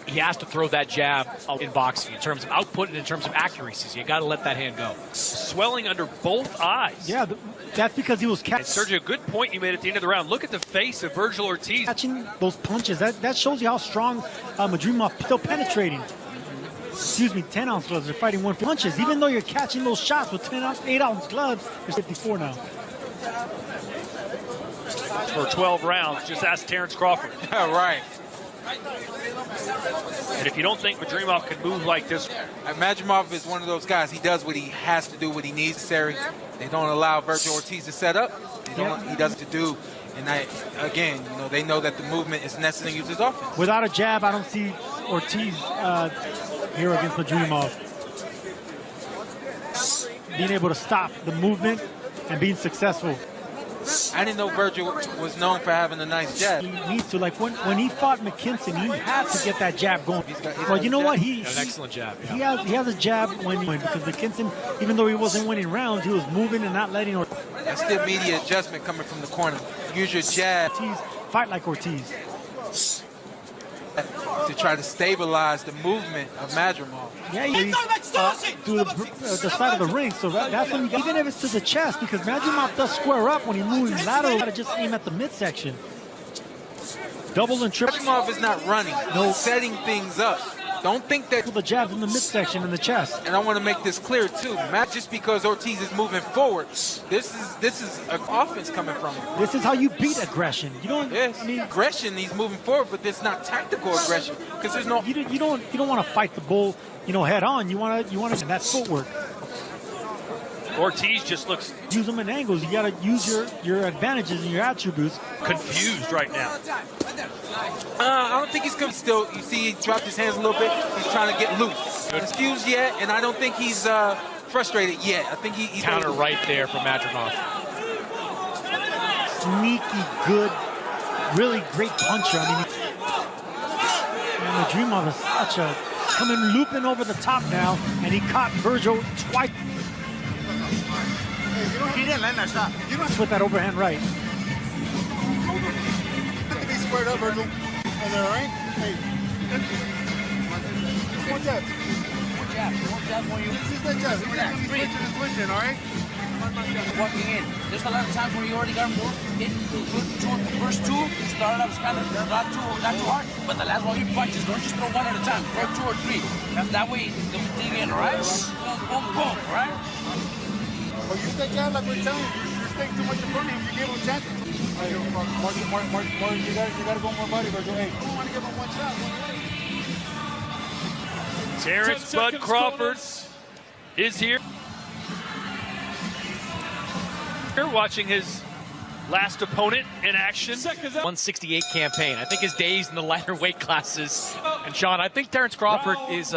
he has to throw that jab in boxing in terms of output and in terms of accuracy. So you got to let that hand go. Swelling under both eyes. Yeah, that's because he was catching. Sergio, a good point you made at the end of the round. Look at the face of Virgil Ortiz. Catching those punches. That shows you how strong Madrimov still penetrating. 10-ounce gloves. They're fighting 1 punches. Even though you're catching those shots with 8-ounce gloves, there's 54 now. For 12 rounds, just ask Terence Crawford. Right. And if you don't think Madrimov can move like this... Madrimov is one of those guys. He does what he has to do, what he needs necessary. They don't allow Virgil Ortiz to set up. He does to do. And again, they know that the movement is necessary to use his offense. Without a jab, I don't see Ortiz here against Madrimov being able to stop the movement and being successful. I didn't know Virgil was known for having a nice jab. He needs to, like when he fought McKinson, he had to get that jab going. Well, you know what? He an excellent jab. Yeah. He has a jab when he wins, because McKinson, even though he wasn't winning rounds, he was moving and not letting Ortiz. That's the immediate adjustment coming from the corner. Use your jab. Ortiz, fight like Ortiz. To try to stabilize the movement of Madrimov. Yeah, through the side of the ring. So that's when even if it's to the chest, because Madrimov does square up when he moves lateral. You got to just aim at the midsection. double and triple. Bivol is not running. No. He's setting things up. Don't think that the jabs in the midsection and the chest. And I want to make this clear too. Not just because Ortiz is moving forward. This is an offense coming from him. This is how you beat aggression. You don't. Yes. I mean, aggression. He's moving forward, but it's not tactical aggression because there's no. You don't want to fight the bull, head on. You want to that footwork. Ortiz just looks... Use them in angles. You got to use your advantages and your attributes. Confused right now. I don't think he's still. You see, he dropped his hands a little bit. He's trying to get loose. Confused yet, and I don't think he's frustrated yet. I think he's counter right there from Madrimov. Sneaky, good, really great puncher. I mean, Madrimov is such a coming looping over the top now, and he caught Virgil twice. He didn't land that shot. With that overhand right. Be squared up, Virgil. And there, right? Hey. One jab. One jab. One jab for you. Just that jab. He's switching, all right? Walking in. There's a lot of times where you already got more. The first two, you started off kind of not too hard, but the last one you punches. Don't just throw one at a time. Throw 2 or 3. That way you can dig in, all right? Boom, boom, all right? Well, you stay jab like we're telling you. You're staying too much in front of him. You give him chances. Mark, you gotta go more body, Virgil. Hey, you don't want to give him one shot. Terrence Bud Crawford is here. You're watching his last opponent in action. 168 campaign. I think his days in the lighter weight classes. And Sean, I think Terrence Crawford is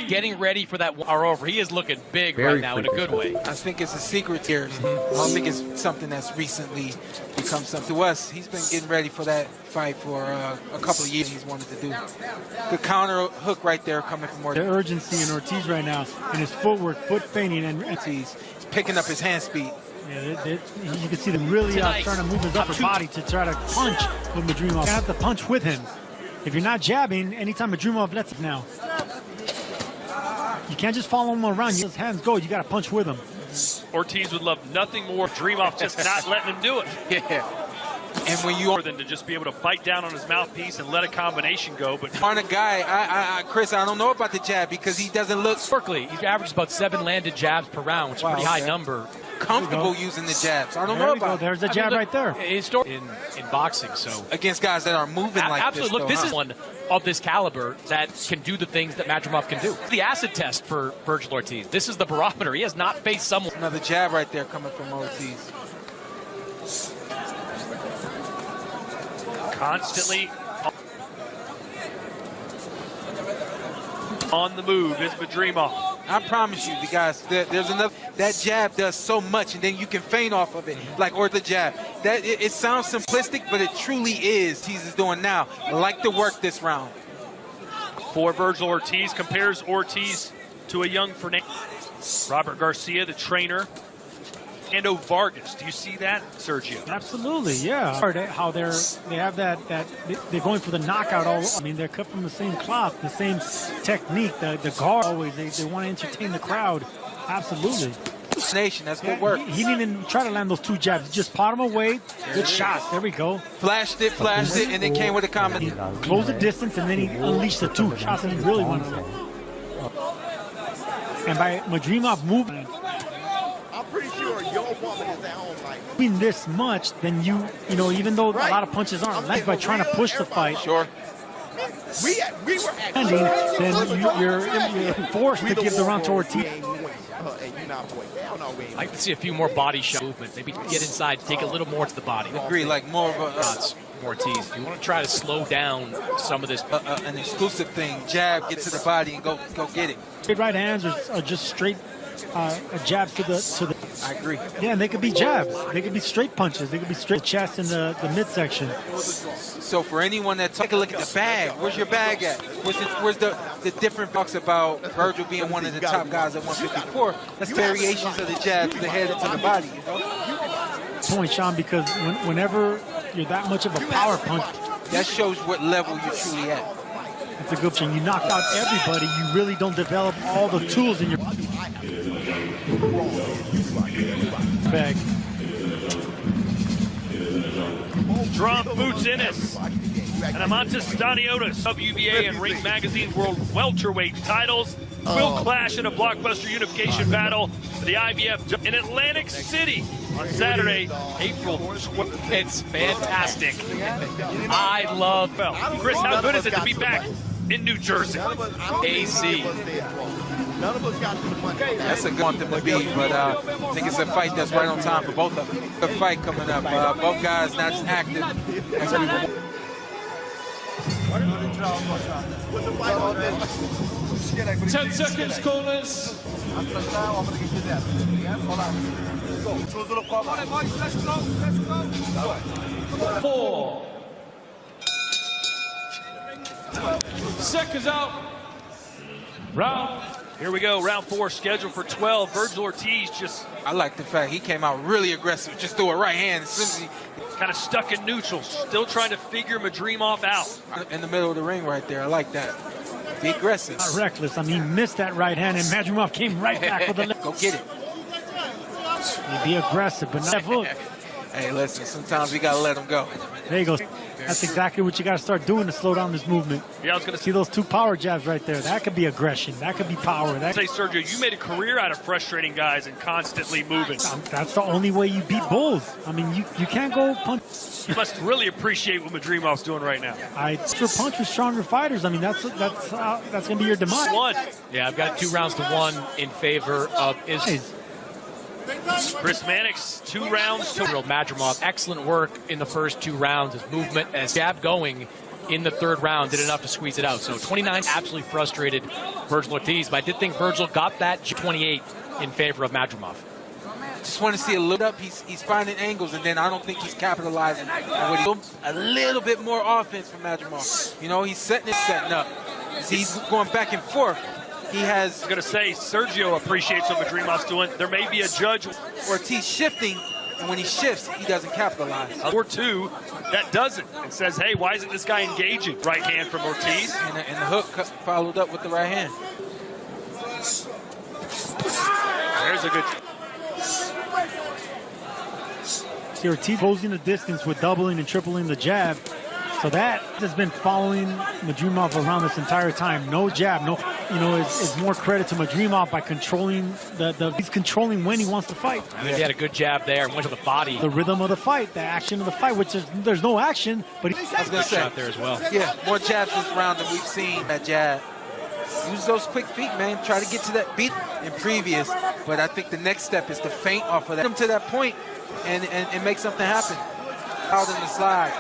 getting ready for that are over. He is looking big right now in a good way. I think it's a secret here. I don't think it's something that's recently become something to us. He's been getting ready for that fight for a couple of years. He's wanted to do. Good counter hook right there coming from Ortiz. The urgency in Ortiz right now, and his footwork, foot feigning, and he's picking up his hand speed. Yeah, you can see them really trying to move his upper body to try to punch with Madrimov. You have to punch with him. If you're not jabbing, anytime Madrimov lets it now. You can't just follow him around. His hands go. You got to punch with him. Ortiz would love nothing more. Madrimov just not letting him do it. Yeah. And when you more than to just be able to bite down on his mouthpiece and let a combination go, but on a guy, Chris, I don't know about the jab because he doesn't look. Berkeley, he averages about 7 landed jabs per round, which is a pretty high number. Comfortable using the jabs. I don't know about. There's a jab right there. In boxing, so against guys that are moving like absolutely. Look, this is one of this caliber that can do the things that Madrimov can do. The acid test for Virgil Ortiz. This is the barometer. He has not faced someone. Another jab right there coming from Ortiz. Constantly on the move is Madrimov. I promise you, the guys, there's enough. That jab does so much, and then you can feint off of it, like or the jab. That it sounds simplistic, but it truly is. He's doing now. I like to work this round. For Virgil Ortiz, compares Ortiz to a young Fernando. Robert Garcia, the trainer. Fernando Vargas. Do you see that, Sergio? Absolutely, yeah. How they have that they're going for the knockout all. I mean, they're cut from the same cloth, the same technique, the guard always. They want to entertain the crowd. Absolutely. Nation, that's good work. He didn't even try to land those 2 jabs. He just pot him away. Good shots. There we go. Flashed it, and then came with a combination. Closed the distance, and then he unleashed the 2 shots that he really wanted. And by Madrimov moving. Pretty sure your opponent is at home like this much, then you know, even though a lot of punches aren't left by trying to push the fight. Sure. We were ending, then you're forced to give the round to Ortiz. I'd like to see a few more body shot movement. Maybe get inside, take a little more to the body. I agree, like more of a Ortiz. If you want to try to slow down some of this, an exclusive thing, jab, get to the body, and go get it. Straight right hands are just straight. Jabs to the. I agree. Yeah, and they could be jabs. They could be straight punches. They could be straight chest in the midsection. So for anyone that take a look at the bag, where's your bag at? Where's the different talks about Virgil being one of the top guys at 154? That's variations of the jab to the head and to the body. You know? Point, Sean, because whenever you're that much of a power punch, that shows what level you're truly at. It's a good thing. You knock out everybody. You really don't develop all the tools in your bag. Drum boots Innes. And Amantis Staniotis, WBA and Ring Magazine World Welterweight titles will clash in a blockbuster unification battle for the IBF in Atlantic City on Saturday, April 12th. It's fantastic. I love Chris, how good is it to be back in New Jersey? AC. None of us got to the money. That's a good one to be, but I think it's a fight that's right on time for both of them. Good fight coming up. Both guys not just active as we want. 10 seconds, corners. 4 seconds out. Round. Here we go, round 4 scheduled for 12. Virgil Ortiz just... I like the fact he came out really aggressive, just threw a right hand. As soon as he kind of stuck in neutral, still trying to figure Madrimov out. In the middle of the ring right there, I like that. Be aggressive. Not reckless. I mean, he missed that right hand, and Madrimov came right back with the left. Go get it. Be aggressive, but not hook. Hey, listen, sometimes we got to let him go. There you go. That's exactly what you got to start doing to slow down this movement. Yeah, I was going to see those 2 power jabs right there. That could be aggression. That could be power. That say, Sergio, you made a career out of frustrating guys and constantly moving. That's the only way you beat bulls. I mean, you can't go punch. You must really appreciate what Madrimov's doing right now. For punch with stronger fighters. I mean, that's going to be your demise. Yeah, I've got 2 rounds to 1 in favor of Israel. Chris Mannix, 2 rounds to Madrimov. Excellent work in the first 2 rounds. His movement and jab going in the 3rd round did enough to squeeze it out. So 29 absolutely frustrated Virgil Ortiz, but I did think Virgil got that 28 in favor of Madrimov. Just want to see a little up. He's finding angles, and then I don't think he's capitalizing on what he's a little bit more offense from Madrimov. You know, he's setting up. He's going back and forth. He has... I'm going to say, Sergio appreciates what Madrimov's doing. There may be a judge. Ortiz shifting, and when he shifts, he doesn't capitalize. Or 2 that doesn't, and says, hey, why isn't this guy engaging? Right hand from Ortiz. And the hook followed up with the right hand. There's a good... See, Ortiz closing the distance with doubling and tripling the jab. So that has been following Madrimov around this entire time. No jab, no, it's more credit to Madrimov by controlling he's controlling when he wants to fight. I mean, he had a good jab there and went to the body. The rhythm of the fight, the action of the fight, which there's no action, but he's I was going to say shot there as well. Yeah, more jabs this round than we've seen. That jab. Use those quick feet, man. Try to get to that beat in previous. But I think the next step is to feint off of that. Come to that point and make something happen. Out in the slide.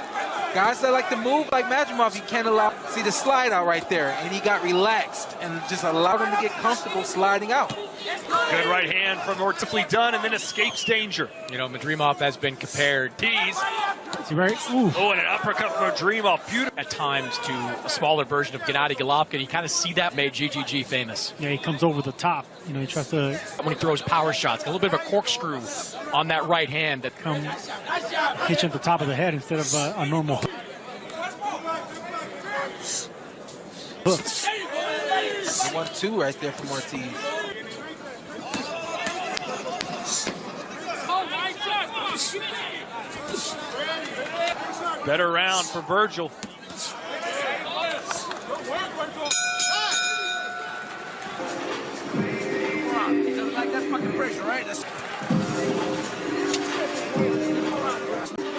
Guys that like to move like Madrimov, you can't allow. See the slide out right there, and he got relaxed and just allowed him to get comfortable sliding out. Good right hand from Ortiz done, and then escapes danger. You know, Madrimov has been compared. Tease. Is he right? Ooh. Oh, and an uppercut from Madrimov. Beautiful. At times to a smaller version of Gennady Golovkin. You kind of see that made GGG famous. Yeah, he comes over the top. You know, he tries to... When he throws power shots, a little bit of a corkscrew on that right hand that comes hit you at the top of the head instead of a normal hook. 1-2 right there from Ortiz. Better round for Virgil. Like that fucking pressure, right?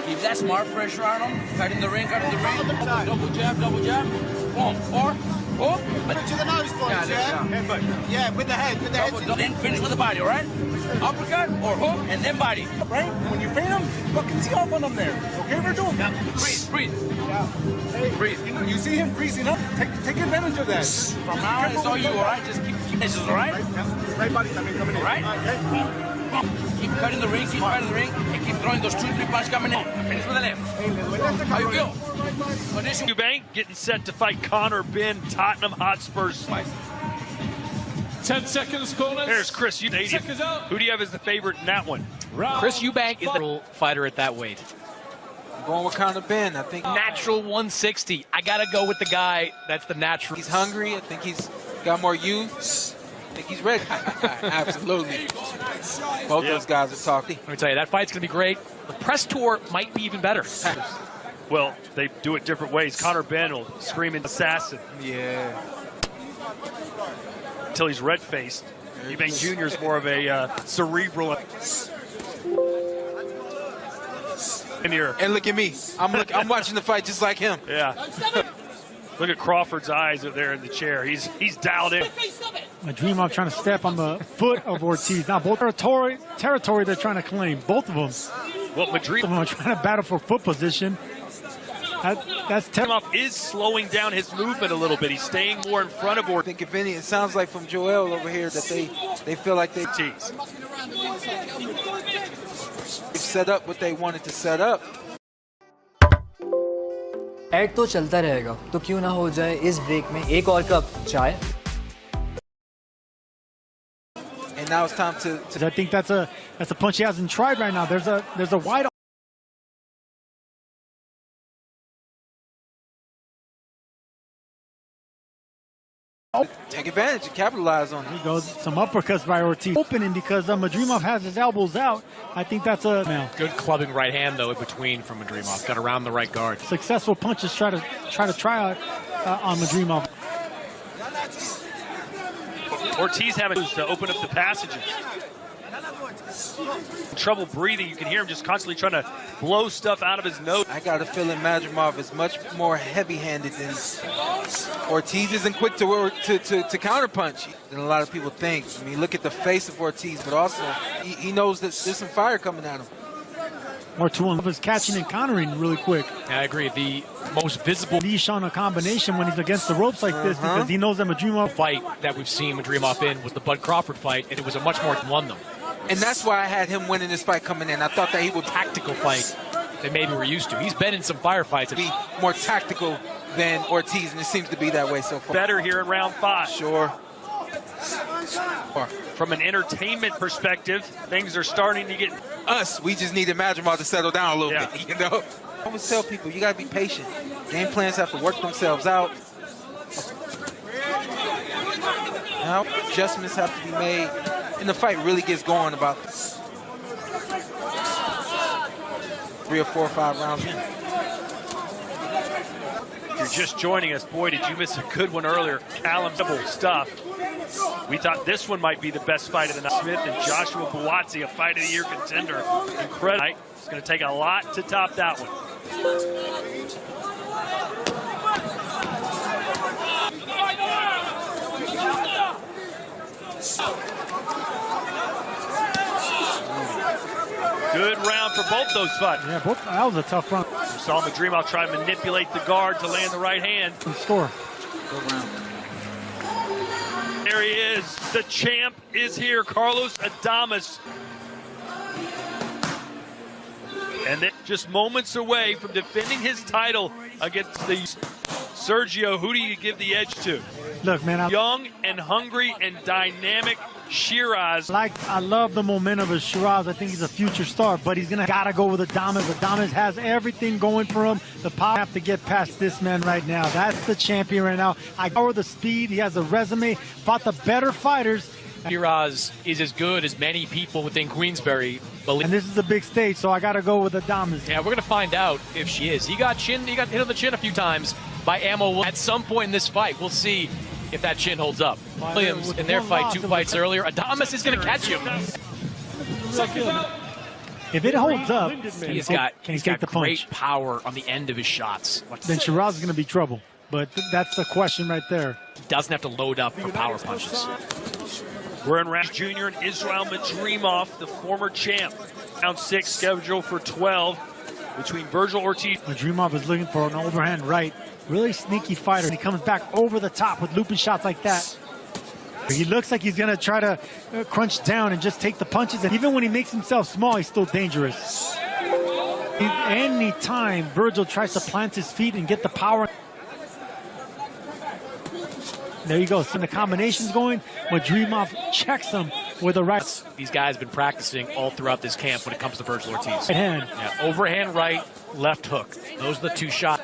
Keep that smart pressure on him. Cut in the ring, Double jab, boom, or to the nose, boys, yeah, with the head, Then finish with the body, all right? Uppercut or hook, and then body. Right? When you feint him, fucking tee off on him there. Okay, we're doing that. Breathe. Yeah. Hey, breathe. You see him freezing up? Take advantage of that. From now on, it's all you, all right? Just keep this, all right? Right body coming in. All right? Keep cutting the ring, and keep throwing those 2-3 punches coming in. Finish with the left. How you feel? Eubank getting set to fight Connor Bin, Tottenham Hotspurs. 10 seconds, corners. There's Chris Eubank. Who do you have as the favorite in that one? Chris Eubank is the fighter at that weight. I'm going with Connor Bin. I think natural 160. I got to go with the guy that's the natural. He's hungry. I think he's got more youth. I think he's ready. Absolutely. Both those guys are talking. Let me tell you, that fight's going to be great. The press tour might be even better. Well, they do it different ways. Conor Ben will scream assassin. Yeah. Until he's red-faced. Eubank Jr. is more of a cerebral. And look at me. I'm watching the fight just like him. Yeah. Look at Crawford's eyes up there in the chair. He's dialed in. Madrimov trying to step on the foot of Ortiz. Now both territory they're trying to claim. Both of them. Well, Madrimov are trying to battle for foot position. That's Madrimov is slowing down his movement a little bit. He's staying more in front of Ortiz. I think if any, it sounds like from Joel over here that they feel like they tease. They've set up what they wanted to set up. Add तो चलता रहेगा तो क्यों ना हो जाए इस break में एक और कप चाय. And now it's time to I think that's a punch he hasn't tried right now. There's a wide. Take advantage and capitalize on it. Here goes some uppercuts by Ortiz. Opening because Madrimov has his elbows out. I think that's a good clubbing right hand though in between from Madrimov. Got around the right guard. Successful punches try out on Madrimov. Ortiz having to open up the passages. Trouble breathing. You can hear him just constantly trying to blow stuff out of his nose. I got a feeling Madrimov is much more heavy-handed than Ortiz. Isn't quick to counterpunch than a lot of people think. I mean, look at the face of Ortiz, but also he knows that there's some fire coming at him. Ortiz is catching and countering really quick. I agree. The most visible leash on a combination when he's against the ropes like this because he knows that Madrimov fight that we've seen Madrimov in was the Bud Crawford fight, and it was a much more than one though. And that's why I had him winning this fight coming in. I thought that he would tactical fight that maybe we're used to. He's been in some firefights. Be more tactical than Ortiz, and it seems to be that way so far. Better here in round 5. Sure. From an entertainment perspective, things are starting to get... We just needed Madrimov to settle down a little bit, you know? I always tell people, you got to be patient. Game plans have to work themselves out. Now, adjustments have to be made. And the fight really gets going about 3 or 4 or 5 rounds in. If you're just joining us, boy, did you miss a good one earlier. Callum stuff. We thought this one might be the best fight of the night. Smith and Joshua Buatsi, a fight of the year contender. Incredible. It's going to take a lot to top that one. Good round for both those fights. Yeah, that was a tough round. You saw Madrimov try to manipulate the guard to land the right hand. Good score. Good round. There he is. The champ is here, Carlos Adames. And then just moments away from defending his title against the Sergio. Who do you give the edge to? Look, man, young and hungry and dynamic Shiraz. I love the momentum of Shiraz. I think he's a future star, but he's gotta go with Adames. Adames has everything going for him. The power have to get past this man right now. That's the champion right now. I power the speed. He has a resume. Fought the better fighters. Shiraz is as good as many people within Queensberry believe. And this is a big stage, so I gotta go with Adames. Yeah, we're gonna find out if she is. He got hit on the chin a few times by Ammo. At some point in this fight, we'll see if that chin holds up. Williams in their fight 2 fights earlier. Adames is going to catch him. If it holds up, he's got great power on the end of his shots. Then Shiraz is going to be trouble. But that's the question right there. He doesn't have to load up for power punches. We're in round Jr. and Israel Madrimov, the former champ. Round 6 scheduled for 12 between Virgil Ortiz. Madrimov is looking for an overhand right. Really sneaky fighter. He comes back over the top with looping shots like that. He looks like he's going to try to crunch down and just take the punches. And even when he makes himself small, he's still dangerous. Any time Virgil tries to plant his feet and get the power. There you go. So the combination's going. Madrimov checks him with a right. These guys have been practicing all throughout this camp when it comes to Virgil Ortiz. Right hand. Yeah, overhand right, left hook. Those are the 2 shots.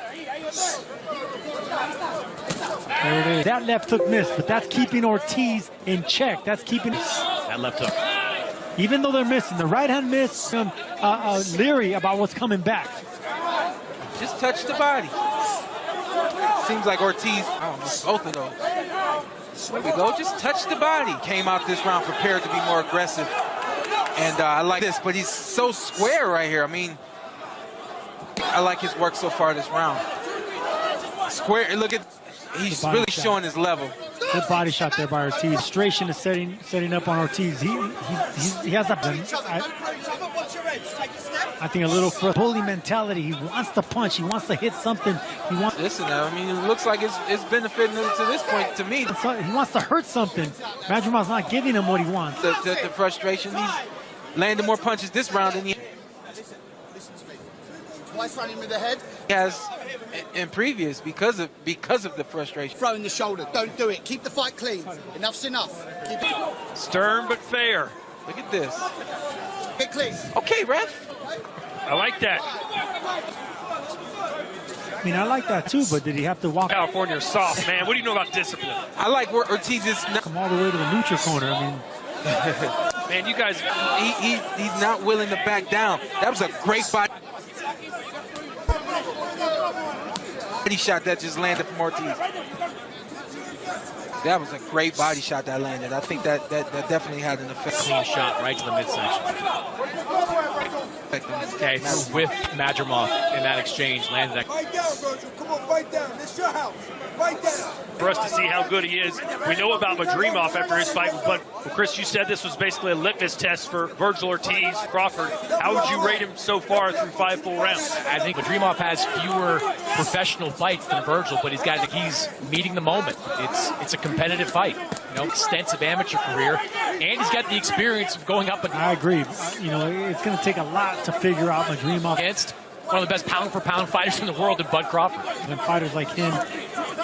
There it is. That left hook missed, but that's keeping Ortiz in check. That's keeping that left hook. Even though they're missing, the right hand missed, leery about what's coming back. Just touch the body. Seems like Ortiz, both of those. There we go, just touch the body. Came out this round prepared to be more aggressive. And I like this, but he's so square right here. I mean, I like his work so far this round. Square, look at, he's really showing his level. Good body shot there by Ortiz. Frustration is setting up on Ortiz. He has a, I think, a little bully mentality. He wants to punch. He wants to hit something. He wants. Listen, I mean, it looks like it's benefiting him to this point to me. He wants to hurt something. Madrimov's not giving him what he wants. The frustration. He's landing more punches this round than he Twice running with the head. has in previous because of the frustration. Throwing the shoulder. Don't do it. Keep the fight clean. Enough's enough. Keep it. Stern but fair. Look at this. Get clean. Okay, ref. I like that. I mean, I like that too, but did he have to walk? California's soft, man. What do you know about discipline? I like where Ortiz is. Come all the way to the neutral corner. I mean, man, you guys. He's not willing to back down. That was a great body shot that just landed from Ortiz. That was a great body shot that landed. I think that definitely had an effect. Clean shot right to the midsection. Okay, with Madrimov in that exchange, landed that. Fight down, Virgil. Come on, fight down. It's your house. Fight down. For us to see how good he is. We know about Madrimov after his fight, but Chris, you said this was basically a litmus test for Virgil Ortiz, Crawford. How would you rate him so far through 5 full rounds? I think Madrimov has fewer professional fights than Virgil, but he's meeting the moment. It's a competitive fight. You know, extensive amateur career, and he's got the experience of going up. I agree. You know, it's going to take a lot to figure out Madrimov against one of the best pound-for-pound fighters in the world in Bud Crawford. And fighters like him,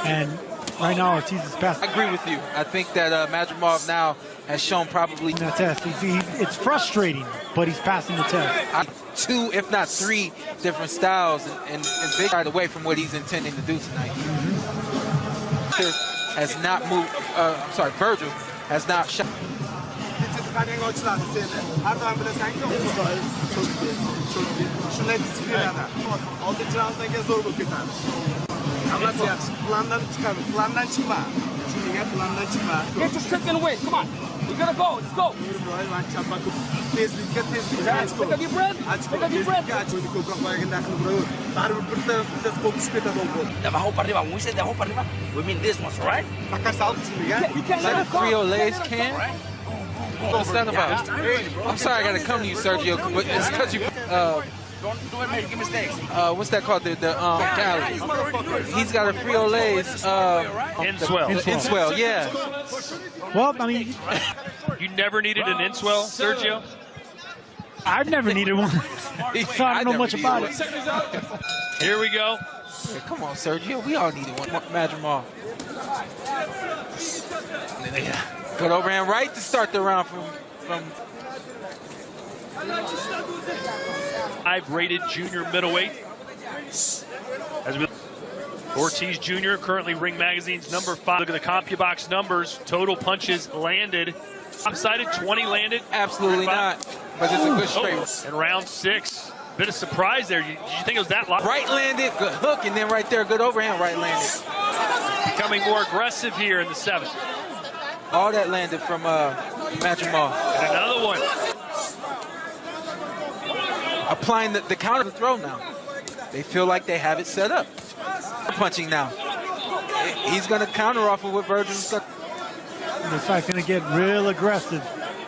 and right now Ortiz is past. I agree with you. I think that Madrimov now has shown probably that test. It's frustrating, but he's passing the test. 2, if not 3, different styles, and big right away from what he's intending to do tonight. Has not moved. Virgil has not shot. Get your stick and win. Come on. We gotta go. Let's go. Take a deep breath. Take a deep breath. De abajo para arriba. When we say de abajo para arriba, we mean this one, right? You can't let it go. Frito-Lay's can? What's that about? I'm sorry I gotta come to you, Sergio, but it's because you Don't make mistakes. What's that called? The Cali. He's got a Frito-Lay's Inswell, yeah. Well, I mean, you never needed an Inswell, Sergio? I've never needed one. So I don't know much about it. Here we go. Yeah, come on, Sergio. We all needed one. Madrimov. Good overhand right to start the round from I've rated junior middleweight. Ortiz Jr. currently Ring Magazine's number 5. Look at the CompuBox numbers. Total punches landed. I'm cited 20 landed. Absolutely not. But it's a good straight. In round 6. Bit of surprise there. Did you think it was that long? Right landed, good hook, and then right there, good overhand right landed. Becoming more aggressive here in the 7th. All that landed from Madrimov. And another one. Applying the counter throw now. They feel like they have it set up. Punching now. He's going to counter off of what Virgil's got. This fight's going to get real aggressive.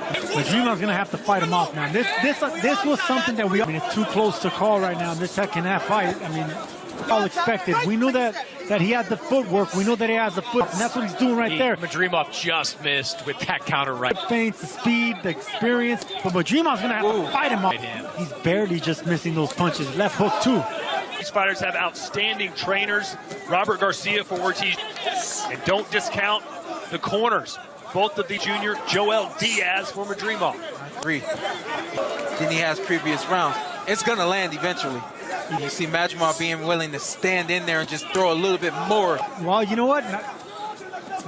Madrimov's going to have to fight him off now. This was something that I mean, it's too close to call right now in this second-half fight. I mean, all expected. We knew that he had the footwork. We know that he has the foot, and that's what he's doing right there. Madrimov just missed with that counter right. The feints, the speed, the experience, but Madrimov's going to have to fight him off. He's barely just missing those punches. Left hook, too. These fighters have outstanding trainers. Robert Garcia for Ortiz. And don't discount the corners. Both of the junior, Joel Diaz for Madrimov. Than he has previous rounds. It's going to land eventually. You see Madrimov being willing to stand in there and just throw a little bit more. Well, you know what?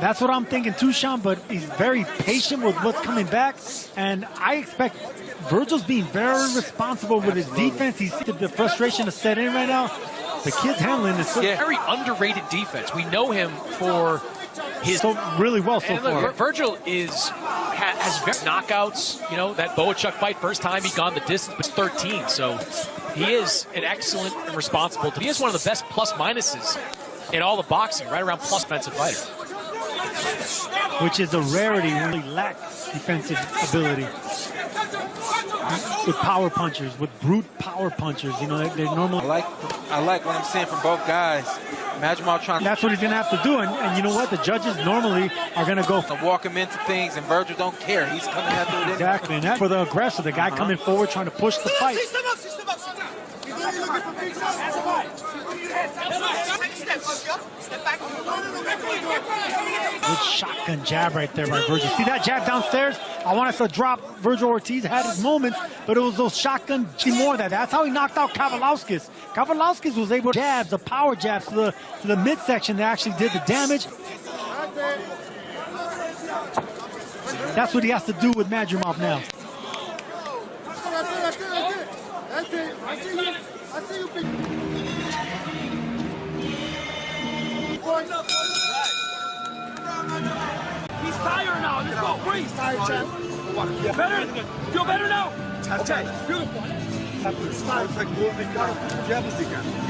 That's what I'm thinking too, Sean, but he's very patient with what's coming back. And I expect Virgil's being very responsible with his defense. He's the frustration to set in right now. The kid's handling is very underrated defense. We know him for his really well so far. far. Virgil has very knockouts. You know, that Boachuk fight, first time he gone the distance was 13. So he is an excellent and responsible. He is one of the best plus minuses in all of boxing, right around plus defensive fighter. Which is a rarity when we lack defensive ability. With power punchers, with brute power punchers, you know, they're normally. I like what I'm seeing from both guys. Majimov trying. That's what he's gonna have to do, and you know what? The judges normally are gonna go walk him into things, and Virgil don't care. He's coming after it. Exactly, and that's for the aggressor, the guy coming forward trying to push the fight. Good shotgun jab right there by Virgil. See that jab downstairs? I want us to drop. Virgil Ortiz had his moments, but it was those shotgun, see more of that. That's how he knocked out Kavalauskas. Kavalauskas was able to jabs, the power jabs to the midsection that actually did the damage. That's what he has to do with Madrimov now. He's tired now. Let's go. Breathe. Tired, champ. Better? Feel better now? Okay. Beautiful.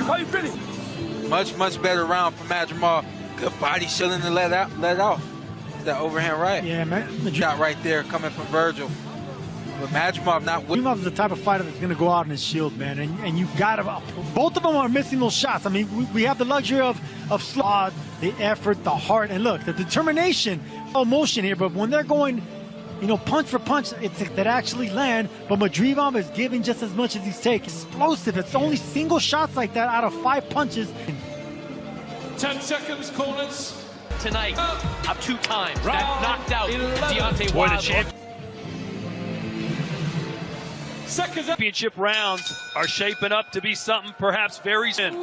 How you feeling? Much better round for Madrimov. Good body shilling to let off. That overhand right. Yeah, man. Shot right there coming from Virgil. But Madrimov not. Madrimov's the type of fighter that's going to go out in his shield, man, and you got to. Both of them are missing those shots. I mean, we have the luxury of slot, the effort, the heart, and look, the determination, motion here. But when they're going, you know, punch for punch, that actually land. But Madrimov is giving just as much as he's taking. Explosive. It's only single shots like that out of 5 punches. 10 seconds, corners. Tonight, up 2 times. That knocked out Deontay Wilder. Second championship rounds are shaping up to be something perhaps very soon.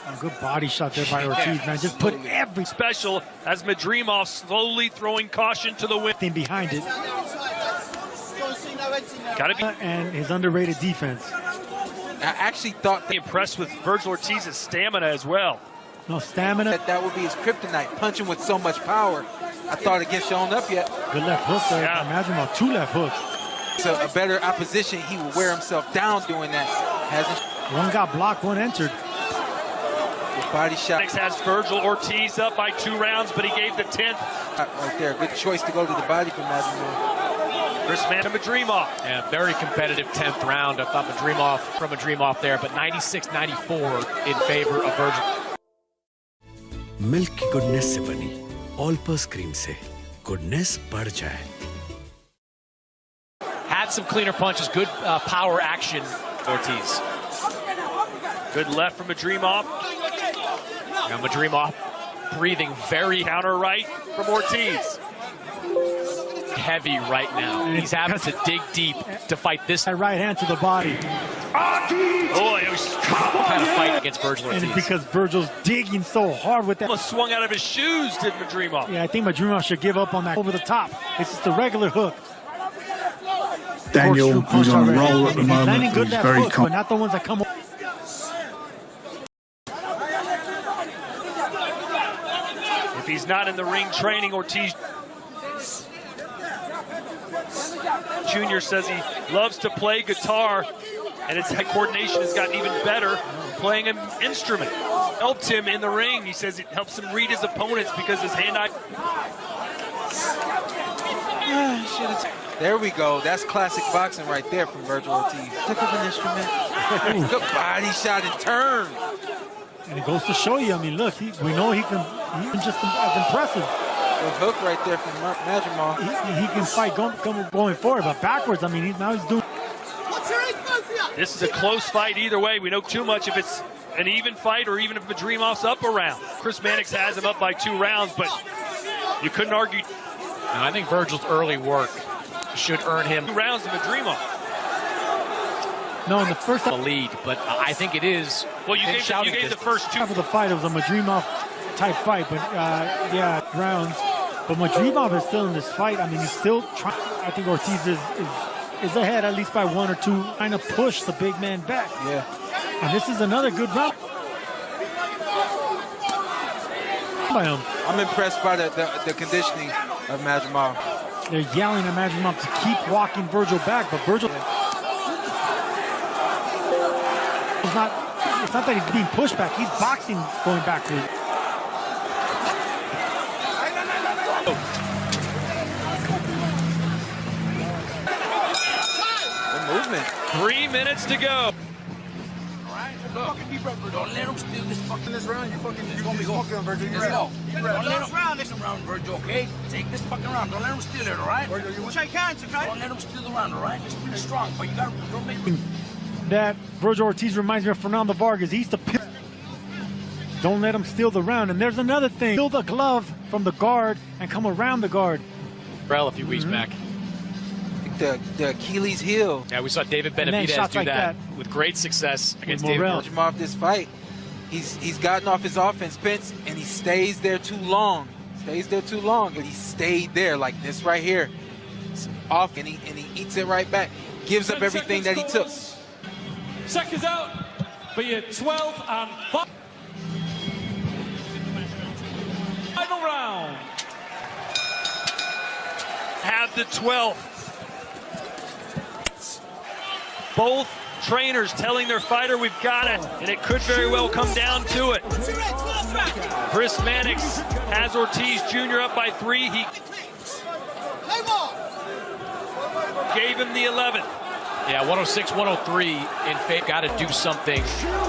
A good body shot there by Ortiz, man. Just put every special as Madrimov slowly throwing caution to the wind. Thing behind it. Gotta be. And his underrated defense. I actually thought they impressed with Virgil Ortiz's stamina as well. No stamina. That would be his kryptonite, punching with so much power. I thought it gets shown up yet. Good left hook there. Yeah. Madrimov, 2 left hooks. So a better opposition, he will wear himself down doing that. One got blocked, one entered. The body shot. Next has Virgil Ortiz up by 2 rounds, but he gave the 10th. Right there, good choice to go to the body for Madrimov. Chris Man to Madrimov. Yeah, very competitive 10th round. I thought Madrimov there, but 96-94 in favor of Virgil. Milk की goodness से बनी Olpers cream से goodness बढ़ जाए. Had some cleaner punches, good power action, Ortiz. Good left from Madrimov. Now Madrimov breathing very counter right from Ortiz. Heavy right now. He's having to dig deep to fight this. That right hand to the body. Oh, it was kind of fight against Virgil Ortiz. And it's because Virgil's digging so hard with that. Almost swung out of his shoes, did Madrimov. Yeah, I think Madrimov should give up on that over the top. It's just a regular hook. Daniel, who's on a roll at the moment, good he's very hooks, but not the ones that come. If he's not in the ring training, Ortiz Jr. says he loves to play guitar, and his coordination has gotten even better playing an instrument. Helped him in the ring. He says it helps him read his opponents because his hand-eye. There we go. That's classic boxing right there from Virgil Ortiz. Took up an instrument. Good body shot and turn. And it goes to show you, I mean, look, we know he's just as impressive. Good hook right there from Madrimov. He can fight going forward, but backwards, I mean, now he's doing. This is a close fight either way. We know too much if it's an even fight or even if Madrimov's up a round. Chris Mannix has him up by 2 rounds, but you couldn't argue. I think Virgil's early work should earn him 2 rounds to Madrimov. No, in the first lead, but I think it is. Well, you gave the first 2 of the fight. It was a Madrimov type fight, but yeah, rounds. But Madrimov is still in this fight. I mean, he's still trying. I think Ortiz is ahead at least by 1 or 2, trying to push the big man back. Yeah. And this is another good round. by him. I'm impressed by the conditioning of Madrimov. They're yelling at Madrimov to keep walking Virgil back, but Virgil... It's not that he's being pushed back, he's boxing going backwards. The movement. 3 minutes to go. Don't let him steal this round. You're gonna be going, Virgil. Let's go. Don't let him steal this round, Virgil, okay? Take this fucking round. Don't let him steal it, all right? Virgil, you shake hands, okay? Don't let him steal the round, all right? It's pretty strong, but you don't make... That Virgil Ortiz reminds me of Fernando Vargas. He used to pick. Don't let him steal the round. And there's another thing. Steal the glove from the guard and come around the guard. Rel a few weeks back. The Achilles heel. Yeah, we saw David Benavidez do that with great success against David Madrimov this fight. He's gotten off his offense fence and he stays there too long. But he stayed there like this right here. It's off and he eats it right back. Gives up everything that he took. Seconds out. But you're 12 and 5. Final round. Have the 12th. Both trainers telling their fighter, we've got it, and it could very well come down to it. Chris Mannix has Ortiz Jr. up by 3. He gave him the 11th. Yeah, 106, 103 in favor. Got to do something,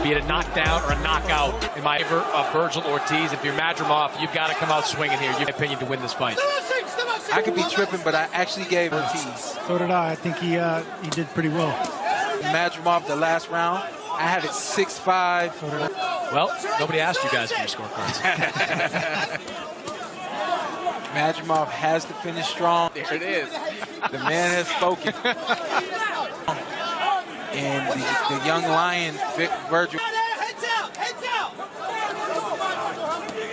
be it a knockdown or a knockout in my favor of Virgil Ortiz. If you're Madrimov, you've got to come out swinging here, in my opinion, to win this fight. I could be tripping, but I actually gave Ortiz. So did I. I think he did pretty well. Madrimov the last round, I have it 6-5. Well, nobody asked you guys for your scorecards. Madrimov has to finish strong. There it is. The man has spoken. And the young lion, Virgil.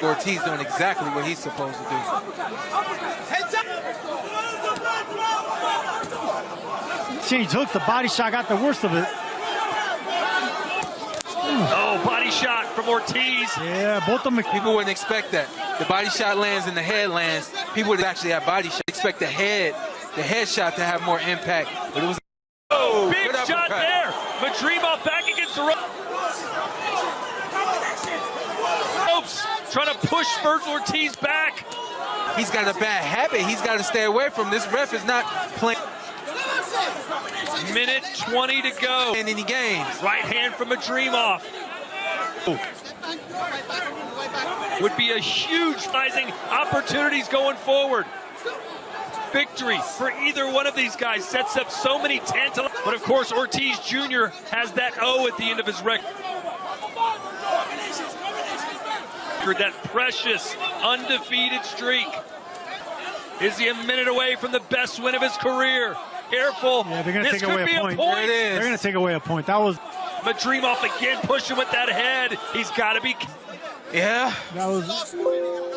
Ortiz doing exactly what he's supposed to do. Changed hooks, the body shot got the worst of it. Oh, body shot from Ortiz. Yeah, both of them. People wouldn't expect that. The body shot lands and the head lands. People would actually have body shot. Expect the head shot to have more impact. But it was big shot there. Madrimov back against the ropes. Trying to push Virgil Ortiz back. He's got a bad habit. He's got to stay away from. This ref is not playing. Minute 20 to go. In any games. Right hand from Madrimov. Would be a huge rising opportunities going forward. Victory for either one of these guys sets up so many tantalizing. But of course, Ortiz Jr. has that O at the end of his record. That precious undefeated streak. Is he a minute away from the best win of his career? Careful. Yeah, they're going to this take away could be a point. There it is. They're going to take away a point. That was Madrimov again pushing with that head. He's got to be. Yeah. That was.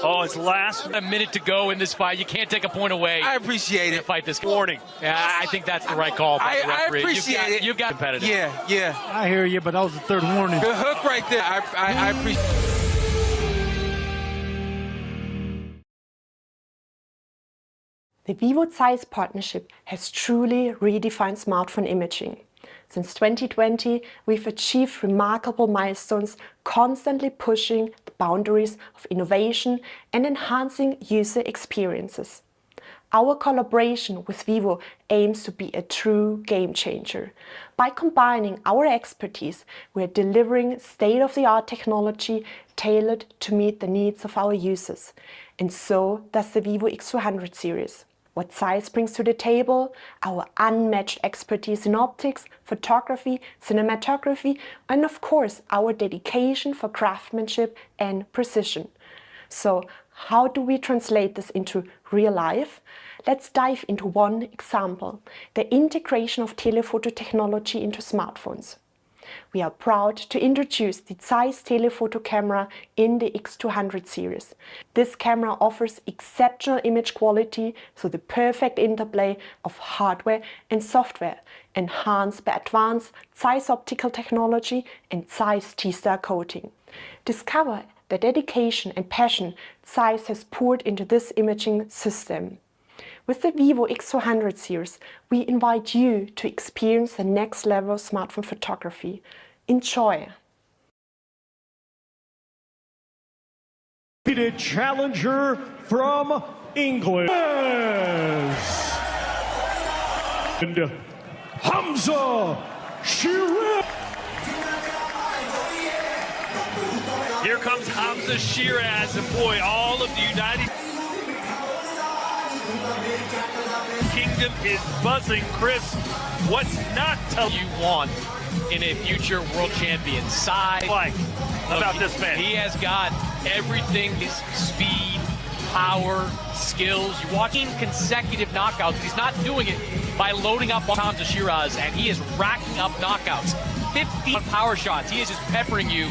Oh, it's last. A minute to go in this fight. You can't take a point away. I appreciate it. Fight this warning. Yeah, I think that's the right call. I appreciate it. You've got competitive. Yeah. I hear you, but that was the third warning. Good hook right there. I appreciate it. The Vivo Zeiss partnership has truly redefined smartphone imaging. Since 2020, we've achieved remarkable milestones, constantly pushing the boundaries of innovation and enhancing user experiences. Our collaboration with Vivo aims to be a true game changer. By combining our expertise, we're delivering state-of-the-art technology tailored to meet the needs of our users. And so does the Vivo X200 series. What Zeiss brings to the table, our unmatched expertise in optics, photography, cinematography, and of course our dedication for craftsmanship and precision. So how do we translate this into real life? Let's dive into one example, the integration of telephoto technology into smartphones. We are proud to introduce the Zeiss telephoto camera in the X200 series. This camera offers exceptional image quality through the perfect interplay of hardware and software, enhanced by advanced Zeiss optical technology and Zeiss T-Star coating. Discover the dedication and passion Zeiss has poured into this imaging system. With the Vivo X400 series, we invite you to experience the next level of smartphone photography. Enjoy! Challenger from England, and Hamza Shiraz. Here comes Hamza Shiraz, and boy, all of the United Kingdom is buzzing. Chris, what's not you want in a future world champion? Size. Like about this man? He has got everything: his speed, power, skills. You're watching consecutive knockouts. He's not doing it by loading up on Hamza Shiraz, and he is racking up knockouts. 50 power shots. He is just peppering you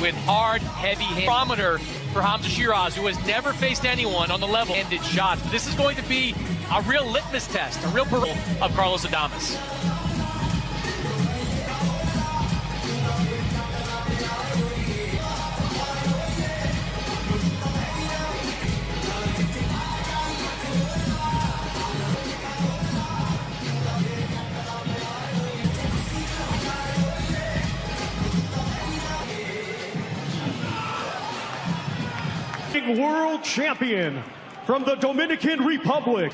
with hard, heavy barometer for Hamza Shiraz, who has never faced anyone on the level ended shots. This is going to be a real litmus test, a real parole of Carlos Adames. World champion from the Dominican Republic.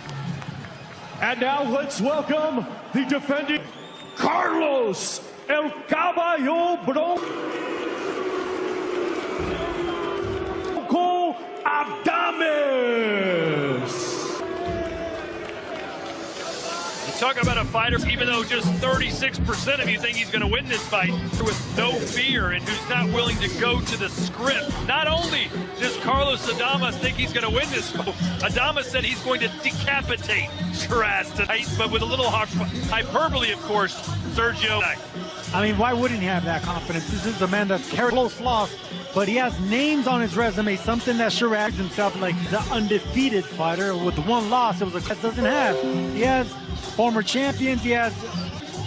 And now let's welcome the defending Carlos El Caballo Bronco Adames. Talking about a fighter, even though just 36% of you think he's going to win this fight, with no fear and who's not willing to go to the script. Not only does Carlos Adames think he's going to win this fight, Adames said he's going to decapitate Shiraz tonight, but with a little hyperbole, of course, Sergio. I mean, why wouldn't he have that confidence? This is a man that's carried close loss, but he has names on his resume, something that Shiraz himself, like the undefeated fighter with one loss, it was a doesn't have. He has former champions, he has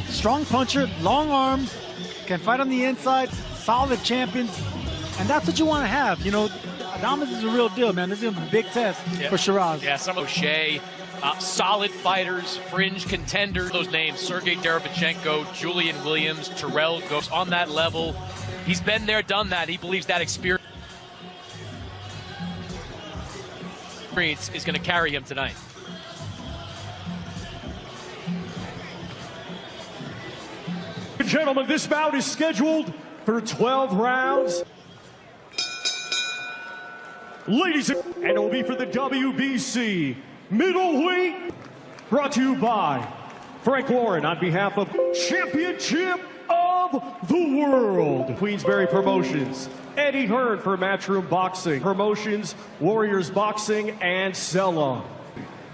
strong puncher, long arms, can fight on the inside, solid champions, and that's what you want to have. You know, Adames is a real deal, man. This is a big test for Shiraz. Yeah, some O'Shea, solid fighters, fringe contenders. Those names: Sergey Derevchenko, Julian Williams, Terrell goes on that level. He's been there, done that. He believes that experience is going to carry him tonight. Gentlemen, this bout is scheduled for 12 rounds. Ladies and it will be for the WBC middleweight, brought to you by Frank Warren on behalf of Championship of the World, Queensberry Promotions, Eddie Hearn for Matchroom Boxing Promotions, Warriors Boxing, and Cella.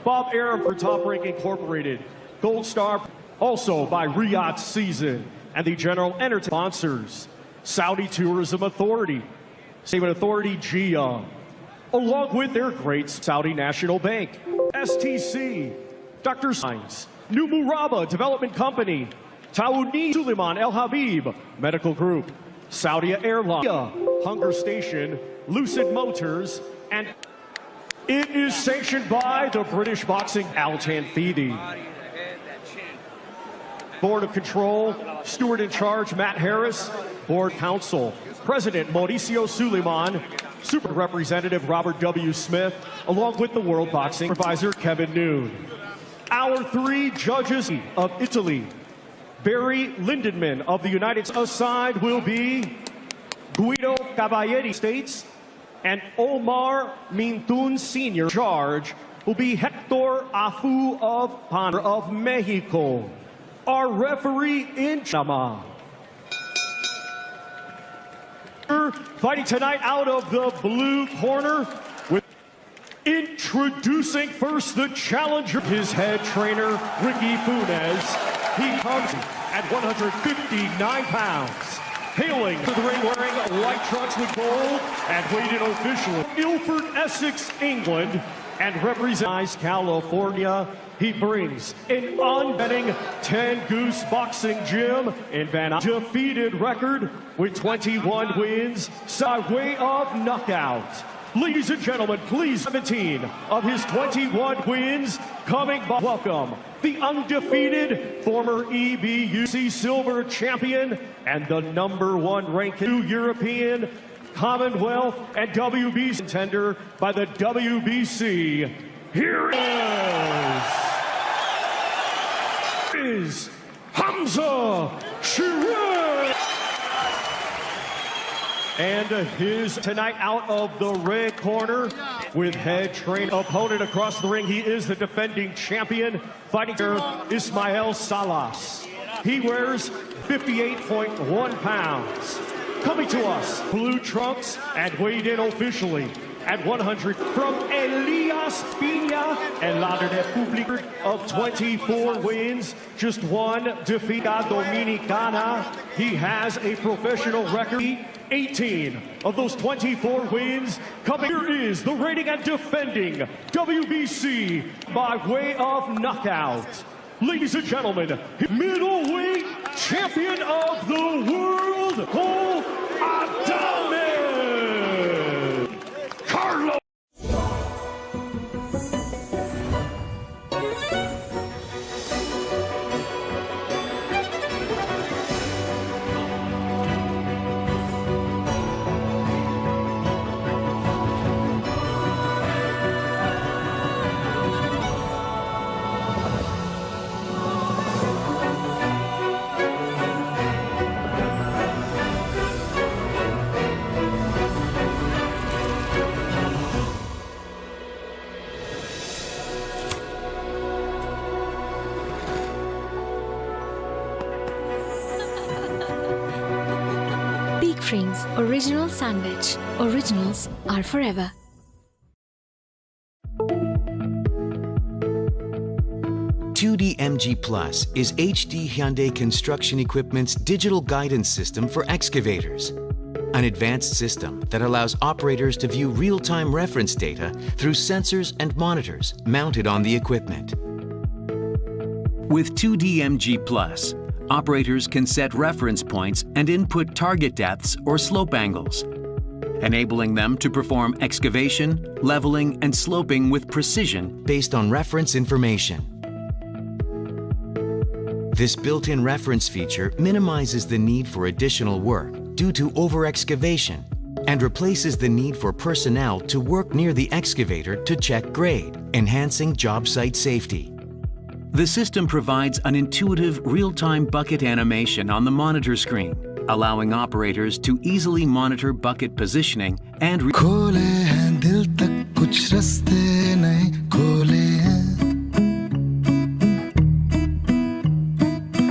Bob Arum for Top Rank Incorporated, Gold Star, also by Riyadh Season and the general entertainment sponsors, Saudi Tourism Authority, Saving Authority Gia, along with their great Saudi National Bank, STC, Dr. Science, New Muraba Development Company, Taouni Suleiman El Habib Medical Group, Saudi Airlines, Hunger Station, Lucid Motors, and it is sanctioned by the British Boxing Al Tanfidi. Board of Control, Steward in Charge Matt Harris, Board Counsel, President Mauricio Suleiman, Super Representative Robert W. Smith, along with the World Boxing Supervisor Kevin Noon. Our three judges of Italy, Barry Lindenman of the United States side will be Guido Cavalieri States, and Omar Mintun Sr. Charge will be Hector Afu of Mexico. Our referee in Panama. Fighting tonight out of the blue corner, with introducing first the challenger, his head trainer, Ricky Funes. He comes at 159 pounds. Hailing to the ring wearing white trunks with gold and weighed in officially Ilford, Essex, England, and represents California. He brings an unbending 10 Goose Boxing Gym in Van defeated record with 21 wins by way of knockout. Ladies and gentlemen, please 17 of his 21 wins coming by. Welcome the undefeated former EBUC silver champion and the #1 ranked European, Commonwealth, and WBC contender by the WBC. Here is Hamza Shiraz. And his tonight out of the red corner with head trainer opponent across the ring. He is the defending champion, fighting Ismael Salas. He wears 58.1 pounds. Coming to us, blue trunks and weighed in officially at 100 from Elias Pina and La República of 24 wins, just one defeat. Dominicana. He has a professional record. 18 of those 24 wins coming. Here is the reigning and defending WBC by way of knockout. Ladies and gentlemen, middleweight champion of the world, Cole Adame. Carlos. Frames Original Sandwich. Originals are forever. $2DMG Plus is HD Hyundai Construction Equipment's digital guidance system for excavators. An advanced system that allows operators to view real-time reference data through sensors and monitors mounted on the equipment. With 2DMG Plus, operators can set reference points and input target depths or slope angles, enabling them to perform excavation, leveling, and sloping with precision based on reference information. This built-in reference feature minimizes the need for additional work due to over-excavation and replaces the need for personnel to work near the excavator to check grade, enhancing job site safety. The system provides an intuitive real-time bucket animation on the monitor screen, allowing operators to easily monitor bucket positioning and खोले हैं दिल तक कुछ रास्ते नए खोले हैं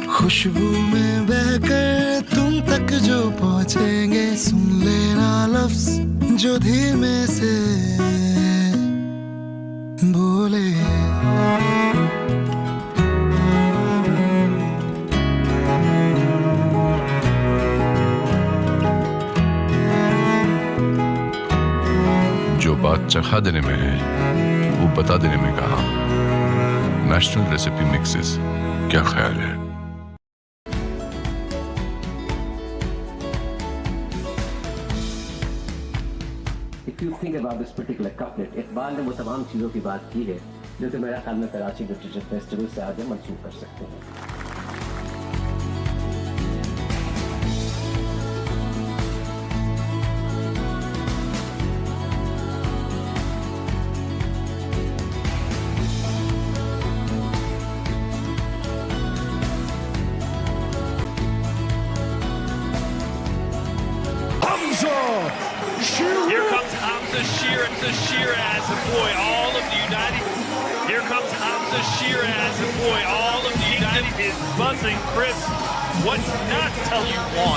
खुशबू में बहकर तुम तक जो पहुंचेंगे सुन लेना लफ्ज जो धीमे से बोले जो बात चखा देने में है वो बता देने में कहा। नेशनल रेसिपी मिक्सेस, क्या ख्याल है? If you think about this particular couplet, Iqbal ने वो तमाम चीज़ों की बात की है जो कि मेरा ख्याल में कराची लिटरेचर फेस्टिवल से आगे मंसूब कर सकते हैं। Here comes Hamza Shiraz, boy, all of the United. Here comes Hamza Shiraz, boy, all of the United is buzzing. Chris, what's not to tell you want?